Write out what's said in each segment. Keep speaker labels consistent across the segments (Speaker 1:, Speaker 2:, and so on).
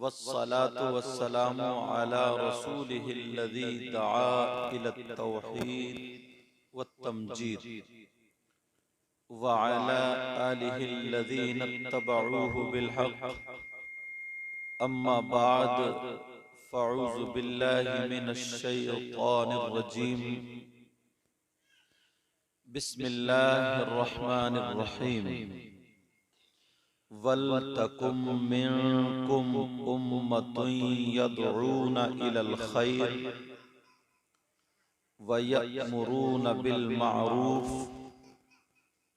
Speaker 1: वस्सलातु वस्सलामु अला रसूलिहिल्लज़ी दआ इलत तौहीद वत्तमजीद व अला आलिहिल्लज़ीना इत्तबऊहु बिलहक़ अम्मा बाद फ़अऊज़ु बिल्लाहि मिनश शैतानिर रजीम बिस्मिल्लाहिर रहमानिर रहीम वल्तकुम मिनकुम उम्मतुन यदऊना इलल खैर वयअमुरूना बिल मारूफ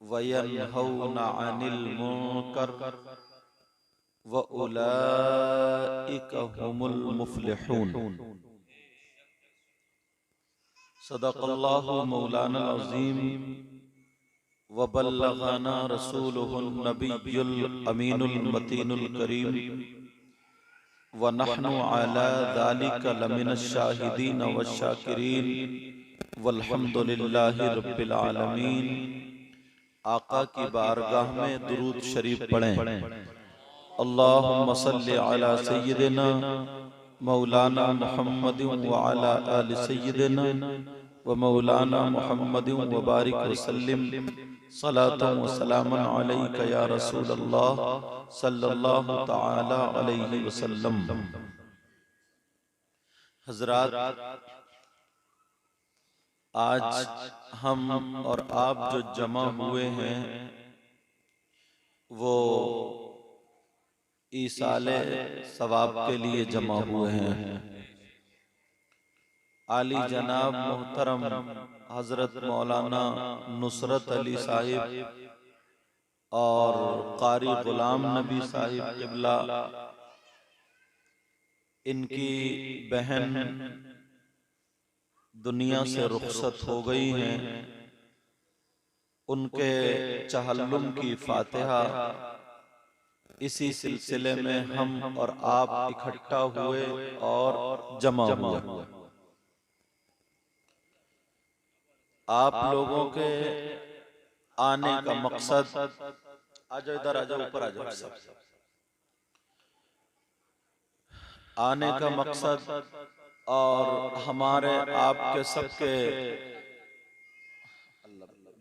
Speaker 1: वयनहौना अनिल मुनकर व उलाइका हुमुल मुफ्लिहून। सदक़ल्लाहु मौलाना अज़ीम व बल्लग़ना रसूलुहुन नबियुल अमीनुल मतीनुल करीम व नहनु अला ज़ालिका लमिनश शाहिदीन वश शाकिरीन वल्हम्दुलिल्लाहि रब्बिल आलमीन। आका की बारगाह में दुरूद शरीफ पढ़ें। अल्लाहुम्मा सल्लि अला सय्यिदिना मौलाना मुहम्मदिन व अला आलि सय्यिदिना व मौलाना मुहम्मदिन व बारिक वसल्लिम सलातन व सलामन अलैका या रसूल अल्लाह सल्लल्लाहु तआला अलैहि वसल्लम। हज़रात, आज हम और आप जो जमा हुए हैं वो ईसाले सवाब के लिए जमा हुए हैं। आली जनाब मोहतरम हजरत मौलाना नुसरत अली साहिब और कारी गुलाम नबी साहिब क़िबला, इनकी बहन दुनिया से रुखसत हो गई हैं। उनके चहल्लुम की फातिहा इसी सिलसिले में हम और आप इकट्ठा हुए और जमा हुए। आप लोगों के आने का मकसद, आजाओ इधर आजाओ, ऊपर आ जाओ सब। आने का मकसद और हमारे आपके सबके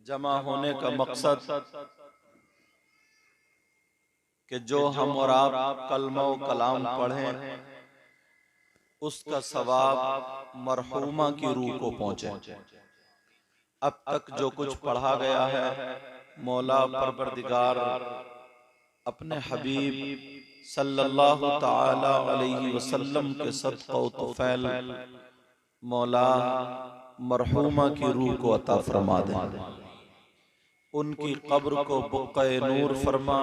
Speaker 1: जमा होने का मकसद कि जो हम और आप कलमा व कलाम पढ़ें उसका सवाब मरहूमा की रूह को पहुंचे। अब तक जो कुछ पढ़ा गया है मौला परवरदिगार अपने हबीब सल्लल्लाहु ताला अलैहि वसल्लम के सदक़ा व तुफ़ैल मौला मरहूमा की रूह को अता फरमा दे। उनकी कब्र को बुक़्क़े नूर फरमा,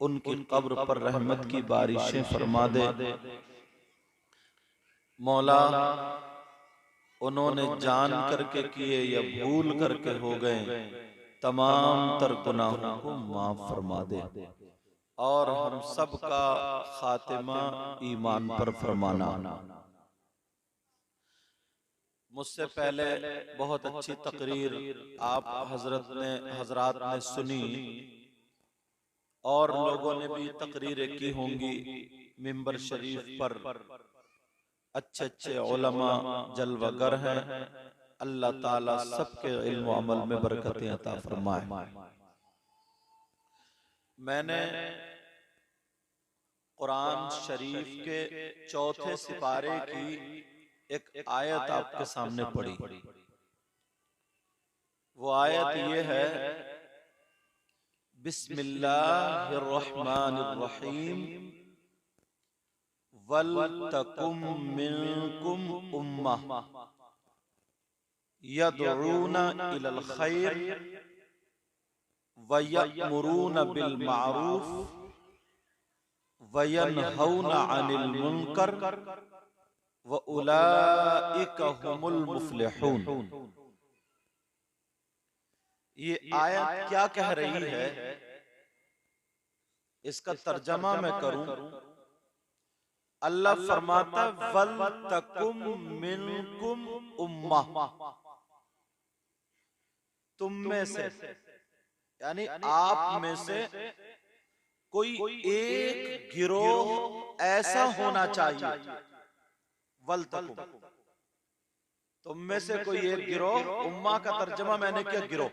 Speaker 1: उनकी कब्र पर रहमत की बारिशें फरमा दे। मौला उन्होंने जान करके किए या भूल करके हो गए तमाम तर गुनाहों को माफ फरमा दे और हम सब का खातिमा ईमान पर फरमाना। मुझसे पहले बहुत अच्छी तकरीर आप हजरात ने सुनी और लोगों ने भी तकरीरें की होंगी मिंबर शरीफ पर। अच्छे अच्छे उलमा जलवागर हैं। अल्लाह ताला सबके इल्म व अमल में बरकतें अता फरमाए। मैंने कुरान शरीफ के चौथे सिपारे की एक आयत आपके सामने पढ़ी। वो आयत ये है, बिस्मिल्लाहिर रहमानिर रहीम वल्तकुम मिनकुम उम्मह यदऊना इलल खैर वयअमुरूना बिल मारूफ वयनहौना अनिल मुनकर व उलाइका हुमुल मुफ्लिहून। ये आयत क्या कह रही है, इसका तर्जमा मैं करूं। अल्लाह फरमाता वल्तकुम मिनकुम उम्मह, तुम में से यानी आप में से कोई एक गिरोह ऐसा होना चाहिए, वल तकुम, तुम में से कोई एक गिरोह, उम्मा का तर्जमा मैंने किया गिरोह,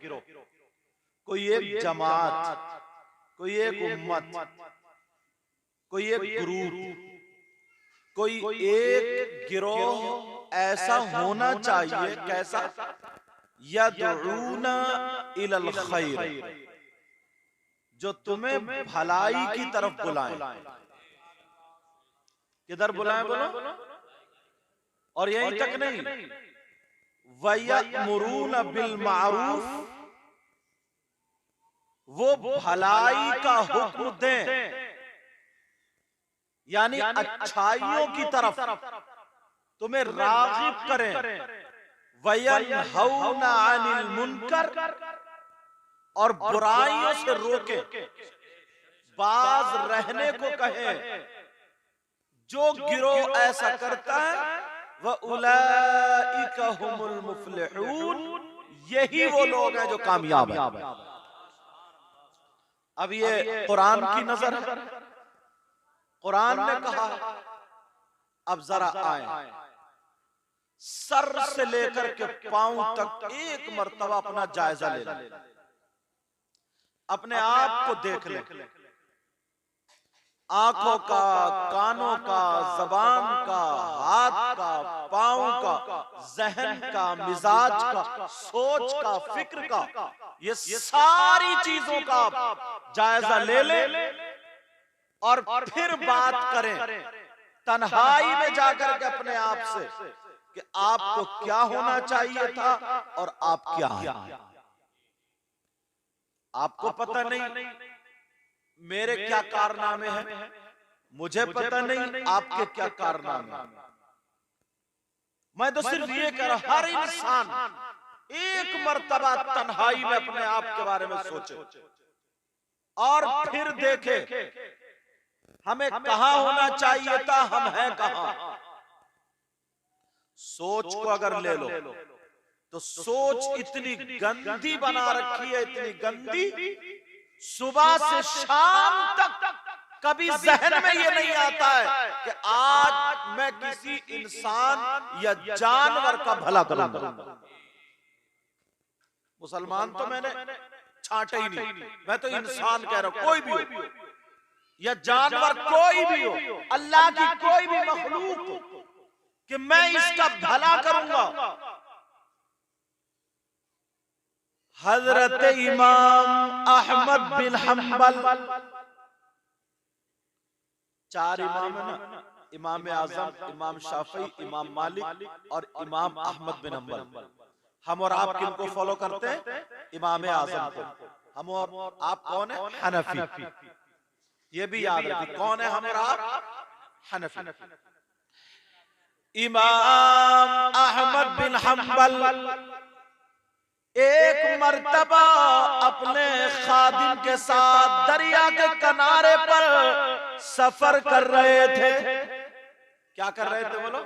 Speaker 1: कोई एक जमात, कोई एक उम्मत, कोई एक ग्रुप, कोई एक गिरोह ऐसा होना चाहिए, कैसा, यदऊना इलल खैर, जो तुम्हें भलाई की तरफ बुलाएं। किधर बुलाएं बोलो? और यहीं तक नहीं, वयअमुरूना बिल मारूफ, वो भलाई का हुक्म दें, यानी अच्छाइयों की तरफ तुम्हें राग़िब करें। वयनहौना अनिल मुनकर, और बुराइयों से रोके, बाज रहने को कहे। जो गिरोह ऐसा करता है, वह उलाइका हुमुल मुफ्लिहून, यही वो लोग हैं जो कामयाब हैं। अब ये कुरान की नजर है, कुरान ने कहा। अब जरा आए, सर से लेकर के पांव तक एक मर्तबा अपना जायजा ले लें, अपने आप को देख लें, आंखों का, कानों का, जबान का, हाथ का, पांव का, जहन का, मिजाज का, सोच का, फिक्र का, ये सारी चीजों का जायजा ले ले और फिर बात करें तन्हाई में जाकर के अपने आप से कि आपको क्या होना चाहिए था और आप क्या हैं। आपको पता नहीं मेरे क्या कारनामे हैं, मुझे पता नहीं आपके क्या कारनामे हैं। मैं तो सिर्फ ये कह रहा, हर इंसान एक मर्तबा तन्हाई में अपने आप के बारे में सोचे और फिर देखे हमें कहां होना चाहिए था, हम हैं कहां। सोच को अगर ले लो तो सोच इतनी गंदी बना रखी है, इतनी गंदी, सुबह से शाम तक कभी जहन में ये नहीं आता है कि आज मैं किसी इंसान या जानवर का भला करूंगा। मुसलमान तो मैंने छांटे ही नहीं, मैं तो इंसान कह रहा हूं, कोई भी हो या जानवर, कोई भी हो, अल्लाह की कोई भी मखलूक हो, कि मैं इसका भला करूंगा। हजरत इमाम अहमद बिन हंबल, चार इमाम है ना, इमाम आजम, इमाम शाफी, इमाम मालिक और इमाम अहमद बिन हंबल। हम और आप किनको फॉलो करते हैं? इमाम आजम को। हम और आप कौन है? हनफी। ये भी याद रखिए, कौन है हम और आप? हनफी। इमाम अहमद बिन हंबल एक मर्तबा अपने खादिम के साथ दरिया के किनारे पर सफर कर रहे थे। क्या कर रहे थे बोलो?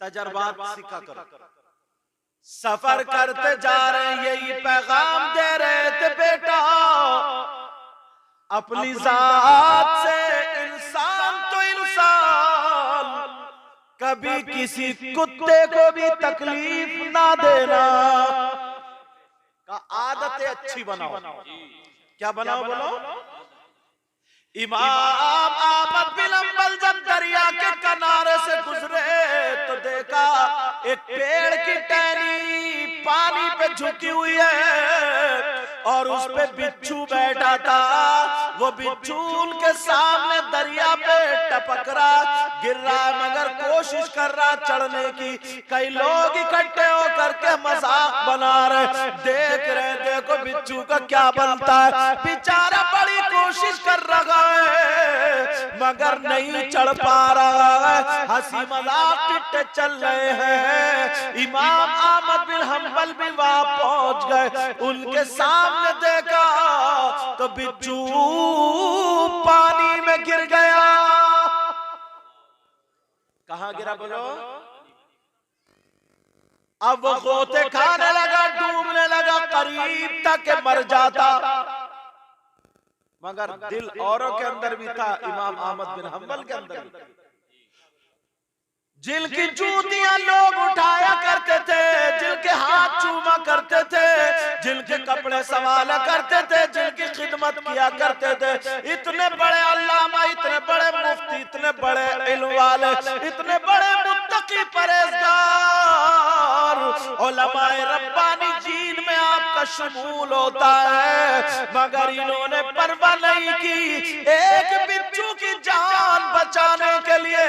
Speaker 1: तजर्बात सीखा करो। सफर करते जा रहे, यही पैगाम दे रहे थे, बेटा अपनी जात से इंसान तो इंसान, कभी किसी कुत्ते को भी तकलीफ ना देना, का आदतें अच्छी बनाओ। क्या बनाओ बोलो? इमाम अहमद बिन हंबल जब दरिया के किनारे से गुजरे तो देखा एक पेड़ की टहनी पानी पे झुकी हुई है और उस पे बिच्छू बैठा था। वो बिच्छू उनके सामने दरिया पे टपक रहा, गिर रहा, मगर कोशिश कर रहा चढ़ने की। कई लोग इकट्ठे होकर के मजाक बना रहे, देख रहे, देखो बिच्छू का क्या बनता है। बेचारा बड़ी कोशिश कर रहा है मगर नहीं चढ़ पा रहा है, हंसी मजाक टिट्टे चल रहे हैं। इमाम अहमद बिन हंबल भी वहां पहुंच गए, उनके सामने देखा तो बिच्छू पानी में गिर गया। कहां गिरा बोलो? अब वो गोते खाने लगा, डूबने लगा, करीब तक मर जाता। मगर दिल औरों के अंदर भी था, इमाम अहमद बिन हम्बल के अंदर भी। जिनकी जूतियां लोग उठाया करते थे, जिनके हाथ चूमा करते थे, जिनके कपड़े संभाला करते थे, जिनकी खिदमत किया करते थे, इतने बड़े अल्लामा, इतने बड़े मुफ्ती, इतने बड़े इल्म वाले, इतने बड़े मुत्तकी परहेजगार उलमाए रब्बानी जीन में आपका शमूल होता है, मगर इन्होंने परवाह नहीं की। एक बिच्छू की जान बचाने के लिए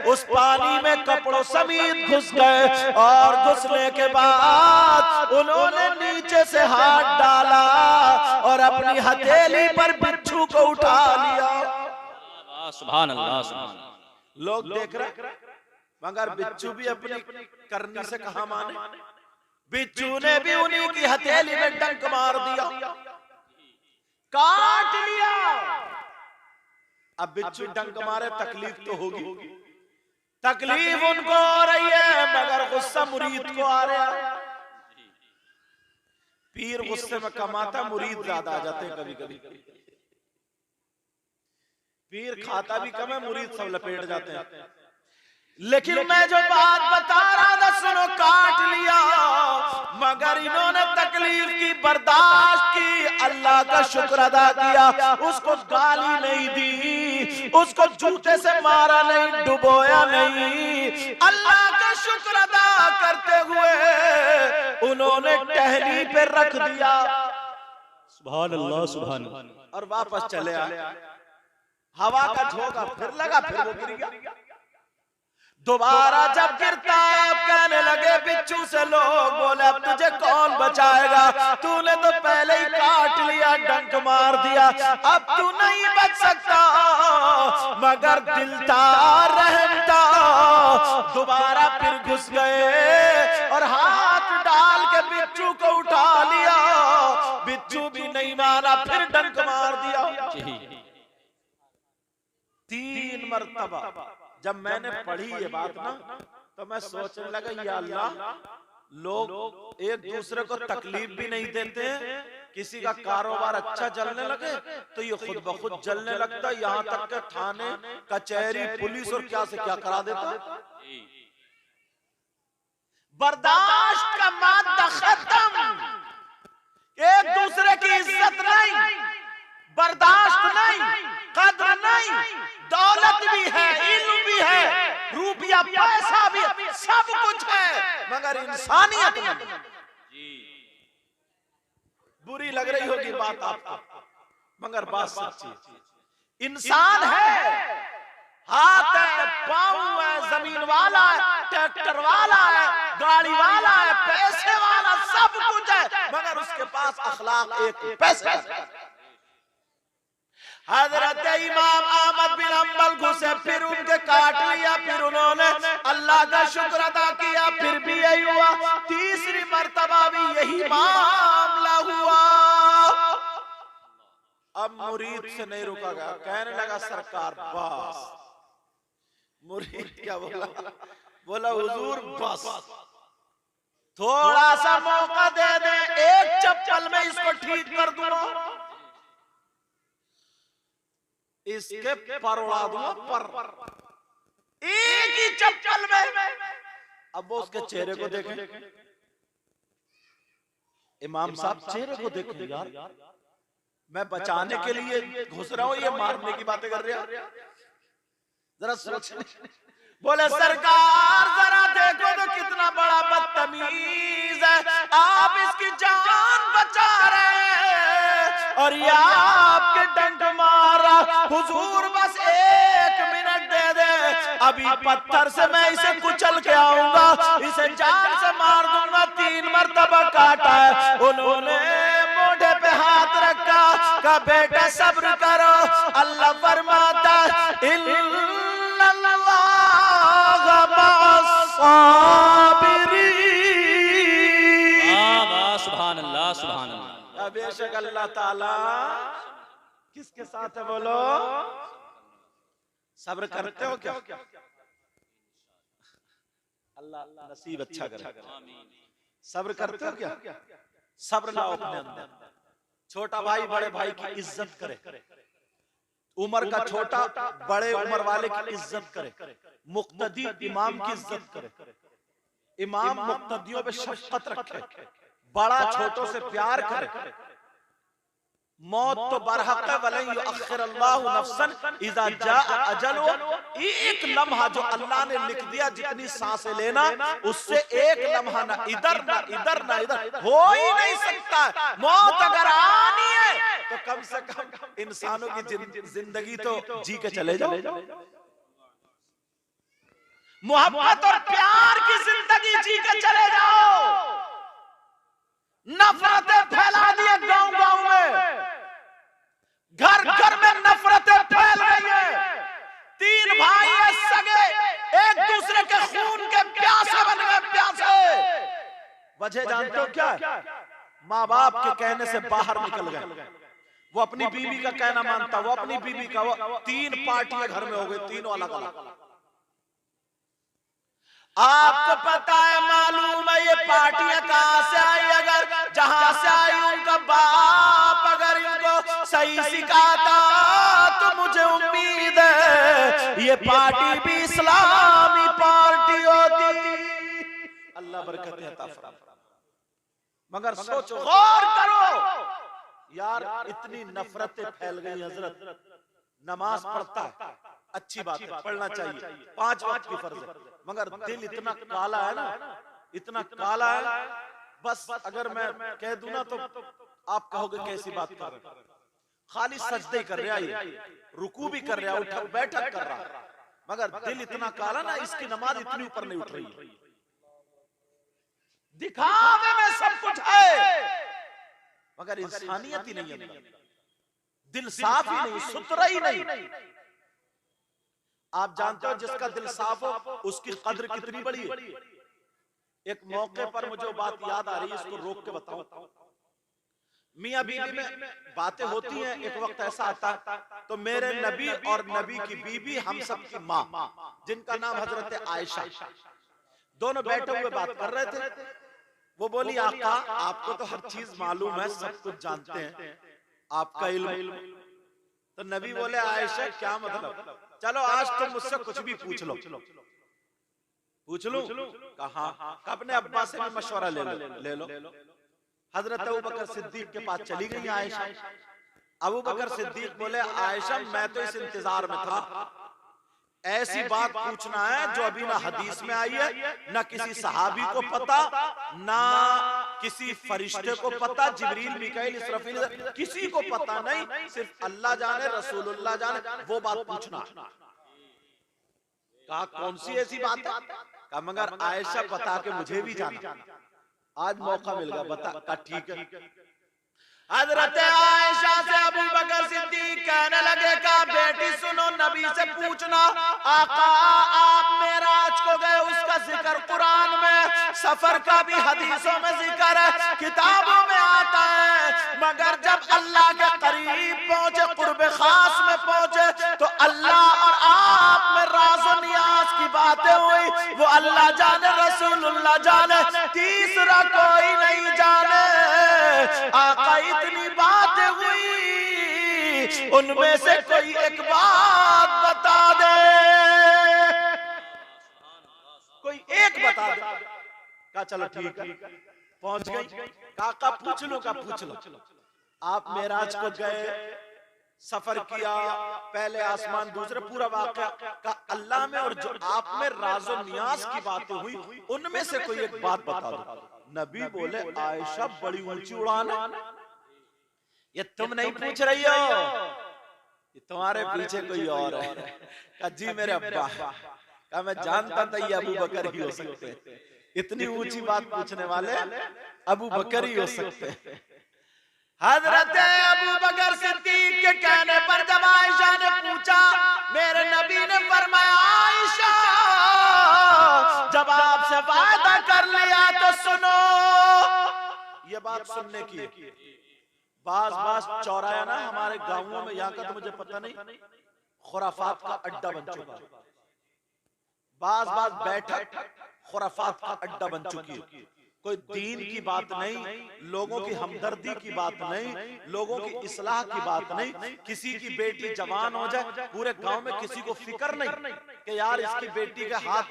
Speaker 1: उस पानी में कपड़ों समेत घुस गए और घुसने के बाद उन्होंने नीचे से हाथ डाला और अपनी हथेली पर बिच्छू को उठा लिया।
Speaker 2: सुभान अल्लाह, सुभान अल्लाह।
Speaker 1: लोग देख रहे, मगर बिच्छू भी अपनी करनी से कहा माने। बिच्छू ने भी उन्हीं की हथेली में डंक मार दिया, काट लिया। अब बिच्छू डंक मारे, तकलीफ तो होगी, तकलीफ उनको हो रही है, मगर गुस्सा मुरीद को आ रहा है। पीर गुस्से में कमाता, मुरीद ज्यादा आ जाते हैं कभी कभी। पीर खाता भी कम है, मुरीद सब लपेट जाते हैं। लेकिन मैं जो बात बता रहा था सुनो, काट लिया, मगर इन्होंने तकलीफ की बर्दाश्त की, अल्लाह का शुक्र अदा किया, उसको गाली नहीं दी, उसको जूते से मारा नहीं, डुबोया नहीं, अल्लाह का शुक्र अदा करते हुए उन्होंने टहनी पे रख दिया।
Speaker 2: सुभान अल्लाह, सुभान अल्लाह।
Speaker 1: और वापस चले आए। हवा का झोंका फिर लगा, फिर वो गिर गया। दोबारा जब गिरता है, अब कहने लगे बिच्छू से लोग, बोले अब तुझे कौन बचाएगा, तूने तो पहले ही काट लिया, डंक मार दिया, अब तू नहीं बच सकता। मगर दिलदार रहमता दोबारा फिर घुस गए और हाथ डाल के बिच्छू को उठा लिया। बिच्छू भी नहीं माना, फिर डंक मार दिया 3 मरतबा। जब मैंने पढ़ी ये बात ना, तो मैं सोचने लगा, या अल्लाह, लोग एक दूसरे को तकलीफ भी नहीं देते, किसी का कारोबार अच्छा चलने लगे तो ये खुद ब खुद जलने लगता, यहाँ तक के थाने, कचहरी, पुलिस और क्या से क्या करा देता। बर्दाश्त का मादा खत्म, एक दूसरे की इज्जत नहीं, बर्दाश्त नहीं, कद्र नहीं, दौलत भी है, इल्म भी है, रुपया पैसा भी, सब कुछ है, मगर इंसानियत नहीं। बुरी लग रही होगी बात आपको, मगर बात सच्ची। इंसान है, हाथ है, पाँव है, जमीन वाला है, ट्रैक्टर वाला है, गाड़ी वाला है, पैसे वाला, सब कुछ है, मगर उसके पास अखलाक एक पैसा है। हजरत इमाम अहमद बिन हम्बल घुसे, फिर उनके काट लिया, फिर उन्होंने अल्लाह का शुक्र अदा किया, फिर भी यही हुआ। तीसरी मर्तबा भी यही मामला हुआ। अब मुरीद से नहीं रुका गया, कहने लगा सरकार बस। मुरीद क्या बोला? बोला हुजूर बस, थोड़ा सा मौका दे दे, एक चप्पल में इसको ठीक कर दूंगा, इसके पर उड़ा दूंगा, पर एक ही चप्पल में। अब वो उसके चेहरे को देखें, इमाम साहब चेहरे को देखें, यार मैं बचाने के लिए घुस रहा हूं, ये मारने की बातें कर रहा, जरा सोच। बोले सरकार जरा देखो तो कितना बड़ा बदतमीज है, आप इसकी जान बचा रहे हैं और ये आपके डंक मारा। हुजूर बस 1 मिनट दे दे, अभी पत्थर से मैं इसे कुचल के आऊंगा, इसे जान से मार दूंगा। 3 मरतबा काटा है, उन्होंने मोढ़े पे हाथ रखा, कहा बेटा सब्र करो, अल्लाह फरमाता
Speaker 2: सुभान अल्लाह, सुभान अल्लाह।
Speaker 1: बेशक अल्लाह ताला किसके साथ है? बोलो, सब्र करते हो क्या? अल्लाह नसीब अच्छा करे। सब्र करते हो क्या? सब्र लाओ अपने अंदर, छोटा भाई बड़े भाई की इज्जत करे, उम्र का छोटा बड़े उम्र वाले की इज्जत करे, मुक्तदी इमाम की इज्जत करे, इमाम मुक्तदियों पे शफकत रखे, बड़ा छोटों से प्यार करे। मौत तो बरहक है, वलन युअख्खिरुल्लाहु नफ्सन इज़ा जाअ अजलुहा, एक लम्हा जो अल्लाह ने लिख दिया, जितनी सांसें लेना उससे एक लम्हा ना इधर ना इधर ना इधर हो ही नहीं सकता। मौत अगर आनी है तो कम से कम इंसानों की जिंदगी तो जी के चले जाओ। मोहब्बत और प्यार की जिंदगी जी के चले जाओ। नफरतें फैला दिए गांव गांव में, घर घर में नफरतें फैल रही है। तीन भाई है सगे, एक दूसरे के खून के प्यासे बन गए, प्यासे। वजह जानते हो क्या? माँ बाप के कहने से बाहर निकल गए। वो अपनी बीवी का कहना मानता, वो अपनी बीवी का, वो तीन पार्टियां घर में हो गई, तीनों अलग अलग। आपको पता है, मालूम है ये पार्टियां कहां से आई? अगर जहां से आई उनका बाप अगर इनको सही सिखाता तो मुझे उम्मीद है ये पार्टी भी इस्लामी पार्टी होती। अल्लाह बरकत अता फरमाए। मगर सोचो, गौर करो यार, इतनी नफरतें फैल गई। हजरत नमाज पढ़ता है, अच्छी बात है, पढ़ना चाहिए, 5 वक्त की फर्ज है, मगर दिल इतना काला है ना, इतना काला है। बस अगर मैं कह दूं ना तो आप कहोगे कैसी बात कर रहे हैं। खाली सजदे कर रहा है, रुकू भी कर रहा है, उठक बैठक कर रहा है, मगर दिल इतना काला ना, इसकी नमाज इतनी ऊपर नहीं उठ रही है। दिखावे में सब कुछ है मगर इंसानियत ही नहीं है, दिल साफ ही नहीं, सुथरा ही नहीं। आप जानते हो जिसका दिल साफ हो उसकी कद्र कितनी बड़ी है। एक मौके पर मुझे बात याद आ रही है, इसको रोक के बताऊं। मियां बीवी में बातें होती हैं, एक वक्त ऐसा आता तो मेरे नबी और नबी की बीबी, हम सब की माँ, जिनका नाम हजरत आयशा, दोनों बैठे हुए बात कर रहे थे। वो बोली, आका आपको तो हर चीज मालूम है, सब कुछ जानते हैं, आपका इल्म। तो नबी बोले, आयशा क्या मतलब? चलो आज तुम मुझसे कुछ भी पूछ लो। पूछ लूं? कहा अपने अब्बा से भी मशवरा ले लो। हजरत अबू बकर सिद्दीक के पास चली गई आयशा। अबू बकर सिद्दीक बोले, आयशा मैं तो इस इंतजार में था, ऐसी बात पूछना है जो अभी ना हदीस में आई है, ना किसी सहाबी को पता, ना किसी फरिश्ते को पता, जिब्रील मिकाईल इसराफील किसी को पता नहीं, सिर्फ अल्लाह जाने, रसूलुल्लाह जाने, वो बात पूछना। कहा कौन सी ऐसी बात है? कहा मगर आयशा बता के मुझे भी जाना, आज मौका मिल गया, बता। कहा ठीक है। हजरत आयशा से अबू बकर सिद्दीक कहने लगे, कहा बेटी सुनो, नबी से पूछना, आका आप मेराज को गए, उसका जिक्र कुरान में, सफर का भी हदीसों में जिक्र है, किताबों में आता है, मगर जब अल्लाह के करीब पहुंचे, कुर्ब खास में पहुंचे, तो अल्लाह और आप में राज़ो नियाज की बातें हुई। वो अल्लाह जाने, रसूलुल्लाह जाने, तीसरा कोई नहीं जाने। आका इतनी बातें हुई, उनमें से कोई एक बात बता दे, कोई एक बता दे। कहा चलो ठीक है, पहुंच गई। काका पूछ लो, का पूछ लो। आप मेराज को गए, सफर किया, पहले आसमान, दूसरे, पूरा वाकया का अल्लाह में और जो आप में राज़ो नियाज की बातें हुई, उनमें से कोई एक बात बता दो। नबी बोले, आयशा बड़ी ऊंची उड़ान है, ये तुम नहीं पूछ रही हो, ये तुम्हारे पीछे कोई और है। कहा जी मेरे अब्बा। कहा मैं जानता था ये अबू बकर ही हो सकते, इतनी ऊंची बात पूछने वाले अबू बकर ही हो सकते। हजरत अबू बकर सिद्दीक के कहने पर जब आयशा ने पूछा, मेरे नबी ने फरमाया, आयशा जब आपसे वादा कर लिया तो सुनो। ये बात सुनने की, बास चौराया ना हमारे गांवों में, यहाँ का तो मुझे पता नहीं, खुराफात का अड्डा बन चुका, बास बैठक खुराफात का अड्डा बन चुकी है। कोई दीन की बात नहीं, लोगों की हमदर्दी की बात नहीं, लोगों की इस्लाह की बात नहीं। किसी की बेटी जवान हो जाए, पूरे गांव में किसी को फिक्र नहीं कि यार इसकी बेटी के हाथ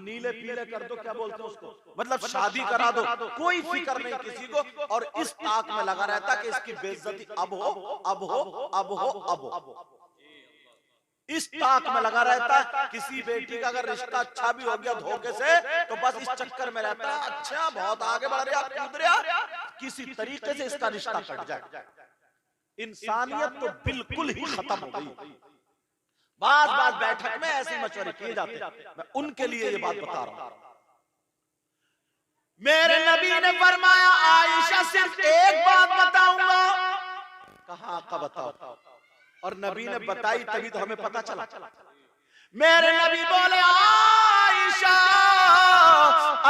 Speaker 1: नीले पीले कर दो, क्या बोलते हैं उसको, मतलब शादी करा दो। कोई फिक्र नहीं किसी को, और इस ताक में लगा रहता कि इसकी बेइज्जती अब हो, अब हो, अब हो, अब हो। इस ताक में लगा रहता है। किसी बेटी का अगर रिश्ता अच्छा भी हो गया धोखे से, तो बस इस चक्कर में रहता है, अच्छा बहुत आगे बढ़ रहा, कूद रहा, किसी तरीके से इसका रिश्ता कट जाए। इंसानियत तो बिल्कुल ही खत्म हो गई। बात बात बैठक में ऐसे मशवरे किए जाते, मैं उनके लिए ये बात बता रहा हूं। मेरे नबी ने फरमाया, आयशा सिर्फ एक बात बताऊंगा। कहा आका बताओ, और नबी ने बताई तभी तो हमें पता चला। मेरे नबी बोले, आयशा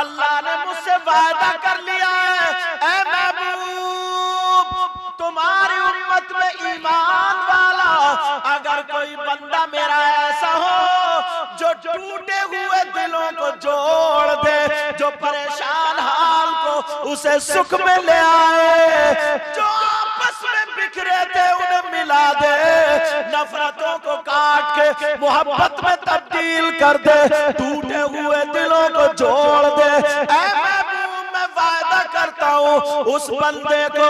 Speaker 1: अल्लाह ने मुझसे वादा कर लिया है, ऐ महबूब तुम्हारी उम्मत में ईमान वाला अगर कोई बंदा मेरा ऐसा हो जो टूटे हुए दिलों को जोड़ दे, जो परेशान हाल को उसे सुख में ले आए, जो आपस में बिखरे थे उन्हें मिला दे, नफरतों को काट के मोहब्बत में तब्दील कर दे, टूटे हुए दिलों को जोड़ दे, ऐ महबूब मैं वादा करता हूँ उस बंदे को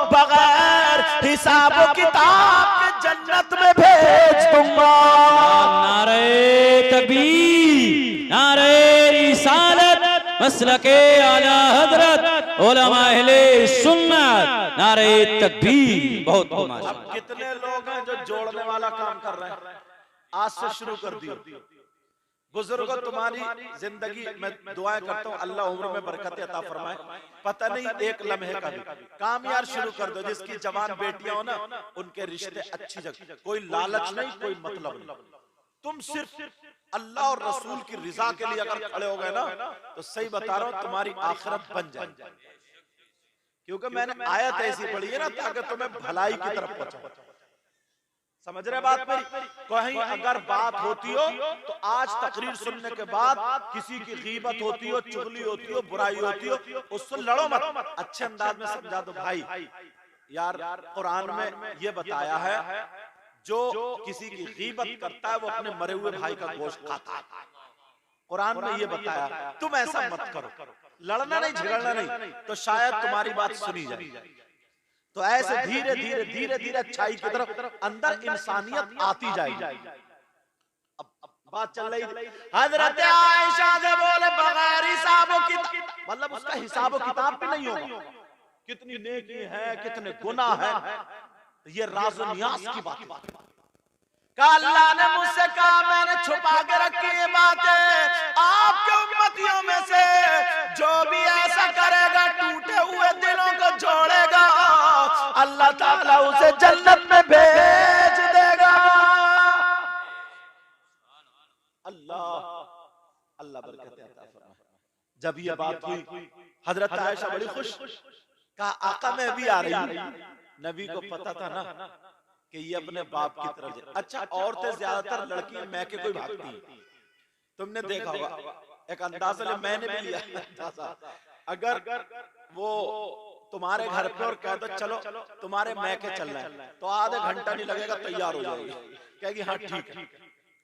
Speaker 1: बगैर हिसाब किताब के जन्नत में भेज दूंगा।
Speaker 2: नारे तकबीर, नारे रिसालत, मसलके आला हजरत उलमा अहले सुन्नत, नारे तकबीर। बहुत
Speaker 1: अब कितने लोग हैं जो जोड़ने वाला काम कर रहे हैं? आज से शुरू कर दियो। बुजुर्गों तुम्हारी जिंदगी में दुआएं करता हूँ, अल्लाह उम्र में बरकत अता फरमाए। पता नहीं एक लम्हे का भी काम यार शुरू कर दो। जिसकी जवान बेटियां हो ना, उनके रिश्ते अच्छी जगह, कोई लालच नहीं, कोई मतलब नहीं। तुम सिर्फ अल्लाह और रसूल की रिजा के लिए अगर खड़े हो गए ना, तो सही बता रहा हूं तुम्हारी आखिरत बन जाए। क्योंकि मैंने आयत ऐसी पढ़ी है ना, ताकि तुम्हें भलाई की तरफ पहुंचाऊं। समझ रहे बात मेरी? कहीं अगर बात होती हो तो आज तकरीर सुनने के बाद किसी की गीबत होती हो, चुगली होती हो, बुराई होती हो, उससे लड़ो मत, अच्छे अंदाज में समझा दो भाई यार कुरान में ये बताया है जो किसी की गीबत करता है वो अपने मरे हुए भाई का गोश्त खाता है। कुरान में ये बताया, तुम ऐसा मत करो। लड़ना नहीं, झगड़ना नहीं, तो शायद तुम्हारी बात सुनी जाए। तो ऐसे धीरे धीरे धीरे धीरे अच्छाई की तरफ अंदर इंसानियत आती जाएगी। अब बात चल रही, हजरत आयशा से बोले बगैर हिसाब किताब, मतलब उसका हिसाब किताब भी नहीं होगा, कितनी नेकी है, कितने गुनाह है, ये राज़ नियाज़ की बात। अल्लाह ने मुझसे कहा, मैंने छुपा के रखी ये बातें, आपके उम्मतियों में से जो भी ऐसा करेगा, टूटे हुए दिलों को जोड़ेगा, अल्लाह ताला उसे जन्नत में भेज देगा। अल्लाह अल्लाह बरकत अता फरमाए। जब ये बात हुई, हजरत आयशा बड़ी खुश, कहा आका मैं भी आ रही हूं। नबी को पता था ना कि ये अपने बाप की तरफ जाए। अच्छा, औरतें ज्यादातर लड़कियां मैके कोई भागती हैं, तुमने देखा होगा। एक अंदाजा ले, मैंने भी लिया अंदाजा, अगर वो तुम्हारे घर पे और कह दो चलो तुम्हारे मैके चलना है, तो आधे घंटा नहीं लगेगा, तैयार हो जाएगी, कहेगी हाँ ठीक है।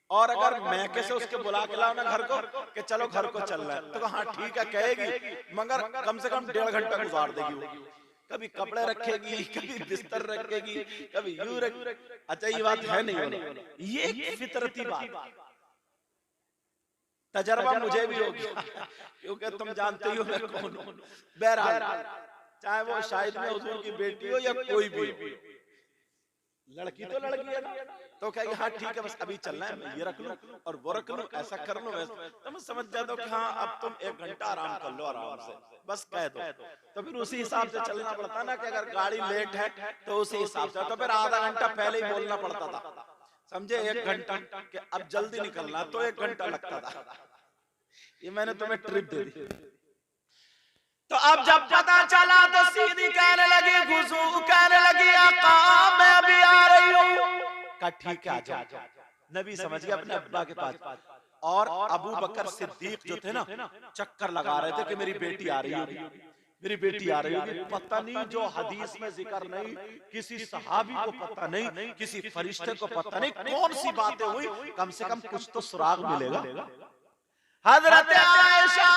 Speaker 1: और अगर मैके से उसके बुला के लाओ ना घर को कि चलो घर को चलना है, तो हाँ ठीक है कहेगी, मगर कम से कम 1.5 घंटा गुजार देगी वो। कभी कपड़े रखेगी, कभी बिस्तर रखेगी, कभी यूं रख। अच्छा ये बात है नहीं, ये फितरती बात। तजर्बा मुझे भी हो गया, क्योंकि तुम जानते ही हो मैं कौन हूं। बहरहाल चाहे वो शायद में हुजूर की बेटी हो या कोई भी हो, लड़की तो लड़की है ना, तो कहेगी हाँ ठीक है बस अभी चलना है, मैं ये रख लूं और वो रख लूं, ऐसा कर लूं वैसा, तो मैं समझ जाता हूँ कि हाँ अब तुम 1 घंटा आराम कर लो, आराम से बस कह दो। तो फिर उसी हिसाब से चलना पड़ता ना, कि अगर गाड़ी लेट है तो उसी हिसाब से, तो फिर आधा घंटा पहले ही बोलना पड़ता था, समझे, 1 घंटा कि अब जल्दी निकलना, तो 1 घंटा लगता था। ये मैंने तुम्हें ट्रिप दे दी। तो अब जब पता चला तो सीधी कहने लगी, गुज़ू कहने लगी, आका मैं अभी आ रही हूँ। कहा ठीक है आ जाओ। नबी समझ गया अपने अब्बा के पास, और अबू बकर सिद्दीक जो थे ना, चक्कर लगा रहे थे कि मेरी बेटी आ रही होगी, मेरी बेटी आ रही होगी। पता नहीं जो हदीस में जिक्र नहीं, किसी सहाबी को पता नहीं, किसी फरिश्ते को पता नहीं कौन सी बातें हुई, कम से कम कुछ तो सुराग मिलेगा। हजरत आयशा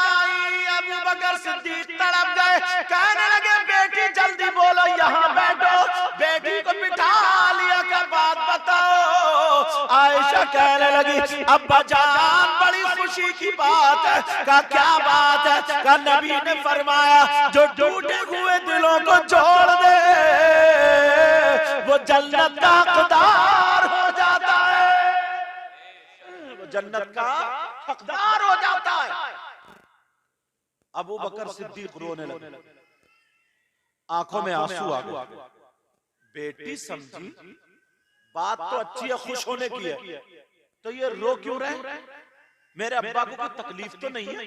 Speaker 1: अबू बकर सिद्दीक तड़प गए, कहने लगे बेटी जल्दी बोलो, यहाँ बैठो, बेटी को बिठा लिया, क्या बात बताओ। आयशा कहने लगी अब्बा जान बड़ी खुशी की बात है। का क्या बात है? का नबी ने फरमाया जो टूटे हुए दिलों को जोड़ दे वो जन्नत का हकदार हो जाता है, वो जन्नत का हकदार हो जाता है। अबू बकर सिद्दीक रोने लगे, आंखों में आंसू आ गए। बेटी समझी बात तो अच्छी है, खुश होने की है, तो ये रो क्यों रहे? मेरे अब्बा को कोई तकलीफ तो नहीं है,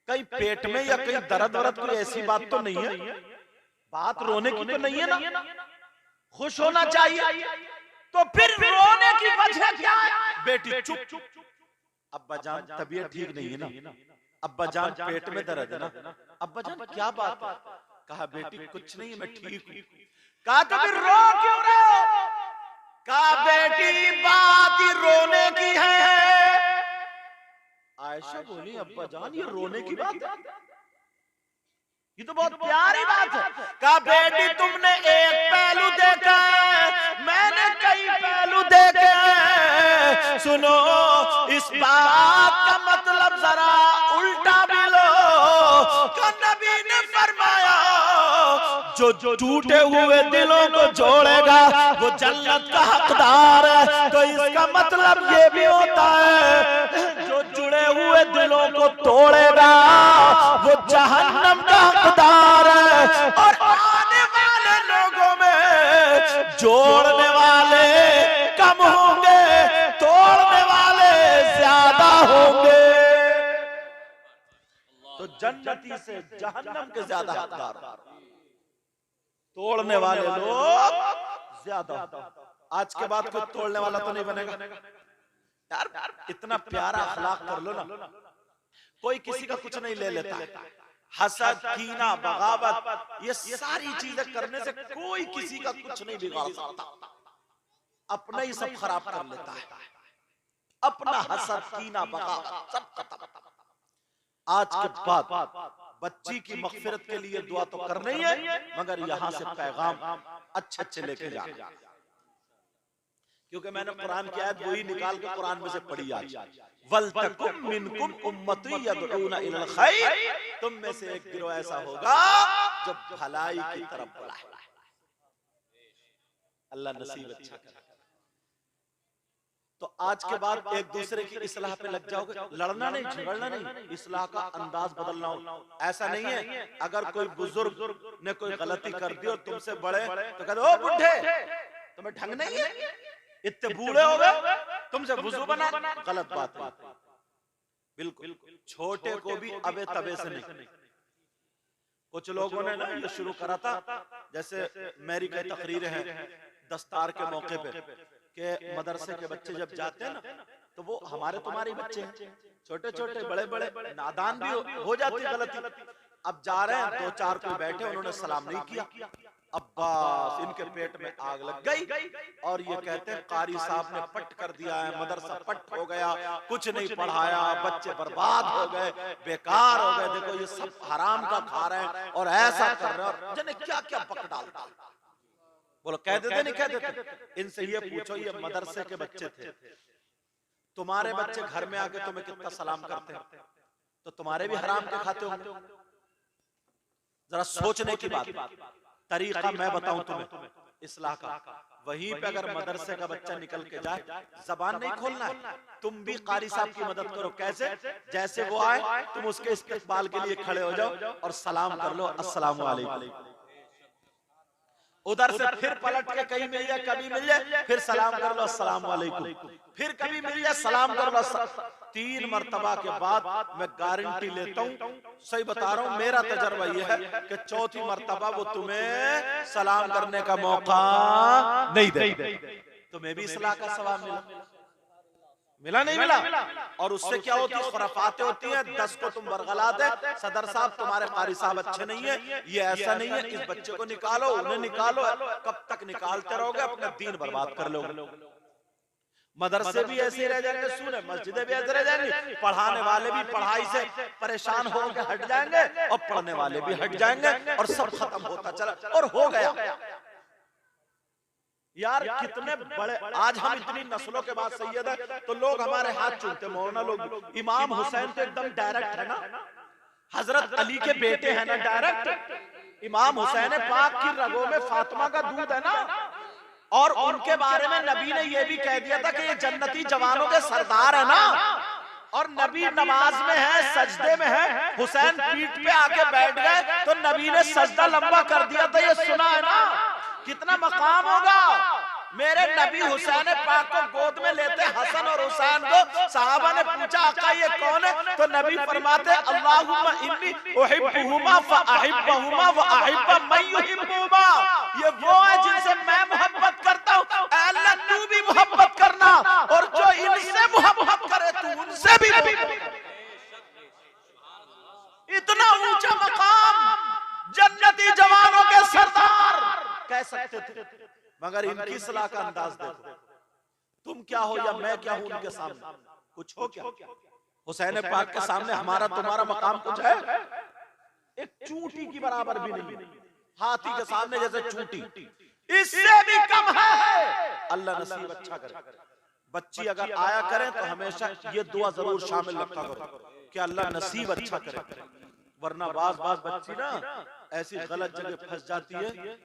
Speaker 1: कहीं पेट में या कहीं दर्द वरद कोई ऐसी बात तो नहीं है, बात रोने की तो नहीं है ना, खुश होना चाहिए। तो फिर रोने की वजह क्या है? बेटी चुप, अब्बा जान तबीयत ठीक नहीं है ना, अब्बा जान पेट में दर्द है ना, अब्बा जान क्या बात है? कहा बेटी कुछ नहीं, मैं ठीक हूँ। कहा तो फिर रो क्यों रहे हो? कहा बेटी बात ही रोने की है। आयशा बोली अब्बा जान ये रोने की बात है, ये तो बहुत प्यारी बात है। कहा बेटी तुमने एक पहलू देखा है, मैंने कई पहलू देखे हैं। सुनो इस बात का मतलब जरा उल्टा भी लो। का नबी ने फरमाया जो टूटे हुए दिलों को जोड़ेगा वो जन्नत का हकदार है। तो इसका मतलब ये भी होता है जो जुड़े हुए दिलों को तोड़ेगा वो जहन्नम का हकदार है। और आने वाले लोगों में जोड़ने वाले कम होंगे, तोड़ने वाले ज्यादा होंगे। तो जन्नती से जहन्नम के ज्यादा हकदार, तोड़ने वाले लोग ज्यादा। आज के बाद कोई तोड़ने वाला तो नहीं बनेगा यार। इतना प्यारा अखलाक कर लो ना, कोई किसी का कुछ नहीं ले लेता। हसद, कीना, बगावत, ये सारी चीजें करने से कोई किसी का कुछ नहीं बिगाड़ सकता, अपना ही सब खराब कर लेता है। अपना हसद, कीना, बगावत सब खत्म। आज के बाद बच्ची की मगफिरत के लिए दुआ तो करनी है, मगर यहाँ से पैगाम अच्छे अच्छे लेके जा। क्योंकि मैंने कुरान की आयत वही निकाल के कुरान में से पढ़ी आज, वलतकुम मिनकुम उम्मतुन यदऊना इलल खैर, तुम में से एक गिरोह ऐसा होगा जो भलाई की तरफ बुलाए। अल्लाह नसीब अच्छा करे। तो आज के बाद एक दूसरे की इस्लाह पे लग जाओगे, लड़ना नहीं, झगड़ना नहीं, इस्लाह का अंदाज बदलना हो। ऐसा नहीं है अगर कोई बुजुर्ग ने कोई गलती कर दी और तुमसे बड़े तो कहते ओ बुढ़े तुम्हें ढंग नहीं है, इतने बूढ़े हो गए, तुमसे वुजू बना, गलत बात है। बिल्कुल छोटे को भी अबे तबे से नहीं। कुछ लोगों ने ना ये शुरू करा था, जैसे मेरी कई तकरीरें हैं दस्तार के मौके पे कि मदरसे के बच्चे जब जाते हैं ना तो वो हमारे तुम्हारे बच्चे हैं, छोटे छोटे बड़े बड़े नादान भी हो जाती है गलती। अब जा रहे हैं, दो चार कोई बैठे, उन्होंने सलाम नहीं किया, अब बस इनके पेट में आग लग गई और ये कहते हैं कारी साहब ने पट कर दिया है, मदरसा पट हो गया, कुछ नहीं पढ़ाया, बच्चे बर्बाद हो गए, बेकार हो गए, देखो ये सब हराम का खा रहे हैं और ऐसा कर रहे हैं, जाने क्या क्या पक डालता। बोलो कह देते नहीं कह देते। इनसे ये पूछो, ये मदरसे के बच्चे थे, तुम्हारे बच्चे घर में आके तुम्हें कितना सलाम करते हैं, तो तुम्हारे भी हराम के खाते होंगे। जरा सोचने की बात। तरीका मैं बताऊं तुम्हें इस्लाह का, वहीं पे अगर मदरसे का बच्चा निकल के जाए, जबान नहीं खोलना है, तुम भी कारी साहब की मदद करो। कैसे? जैसे वो आए तुम उसके इस्तेकबाल के लिए खड़े हो जाओ और सलाम कर लो, अस्सलाम वालेकुम। उधर से फिर पलट के कहीं मिल जाए, कभी मिल जाए, फिर सलाम कर लो, अस्सलाम वालेकुम, फिर कभी मिल जाए, सलाम कर लो। 3 मरतबा के बाद मैं गारंटी लेता हूँ, सही बता रहा हूँ, मेरा तजर्बा यह है कि चौथी मरतबा वो तुम्हें सलाम करने का मौका नहीं दे, तुम्हें भी इस्लाह का सवाब मिला। मिला नहीं मिला। और उससे क्या होती है, खुराफातें होती हैं। 10 को तुम बरगला दे, सदर साहब तुम्हारे कारी साहब अच्छे नहीं है, ये ऐसा नहीं है, इस बच्चे को निकालो, उन्हें निकालो। कब तक निकालते रहोगे, अपना दीन बर्बाद कर लोगे। मदरसे भी ऐसे ही रह जाएंगे, सुने मस्जिदें भी ऐसे रह जाएंगी, पढ़ाने वाले भी पढ़ाई से परेशान होकर हट जाएंगे और पढ़ने वाले भी हट जाएंगे और सब खत्म होता चला। और हो गया यार, कितने बड़े आज हम इतनी नस्लों के बाद सैयद है तो लोग हमारे हाथ चूमते, मौलाना लोग। इमाम हुसैन तो एकदम डायरेक्ट है ना, हजरत अली के बेटे हैं ना डायरेक्ट। इमाम हुसैन पाक की रगों में फातिमा का दूध है ना। और उनके बारे में नबी ने यह भी कह दिया था कि ये जन्नती जवानों के सरदार है ना। और नबी नमाज में है, सजदे में है, हुसैन पीठ पे आके बैठ गए तो नबी ने सजदा लंबा कर दिया था। ये सुना है ना, कितना मकाम होगा। मेरे नबी हुसैन पाक को गोद में लेते हसन और हुसैन को, सहाबा ने पूछा आका ये कौन है, तो नबी फरमाते अल्लाहुम्मा इन्नी उहिब्बुहुमा फअहिब्बहुमा व अहिब्ब मन युहिब्बुहुमा। ये वो है जिनसे मैं मोहब्बत करता हूँ, अल्लाह तू भी मोहब्बत करना, और जो इनसे मोहब्बत करे तू उनसे भी। इतना ऊंचा मकाम जन्नती जवानों के सरदार कह सकते थे, मगर इनकी सलाह का अंदाज देखो। तुम क्या हो या मैं क्या हूं उनके सामने, कुछ हो क्या? हुसैन पाक के सामने हमारा तुम्हारा मकाम कुछ है? एक चूंटी की बराबर भी नहीं। हाथी के सामने जैसे चूंटी, इससे भी कम है। अल्लाह नसीब अच्छा करे। बच्ची अगर आया करें तो हमेशा ये दुआ जरूर शामिल रखा करो कि अल्लाह नसीब अच्छा करे। वरना बाज बच्ची ना ऐसी गलत जगह फंस जाती है,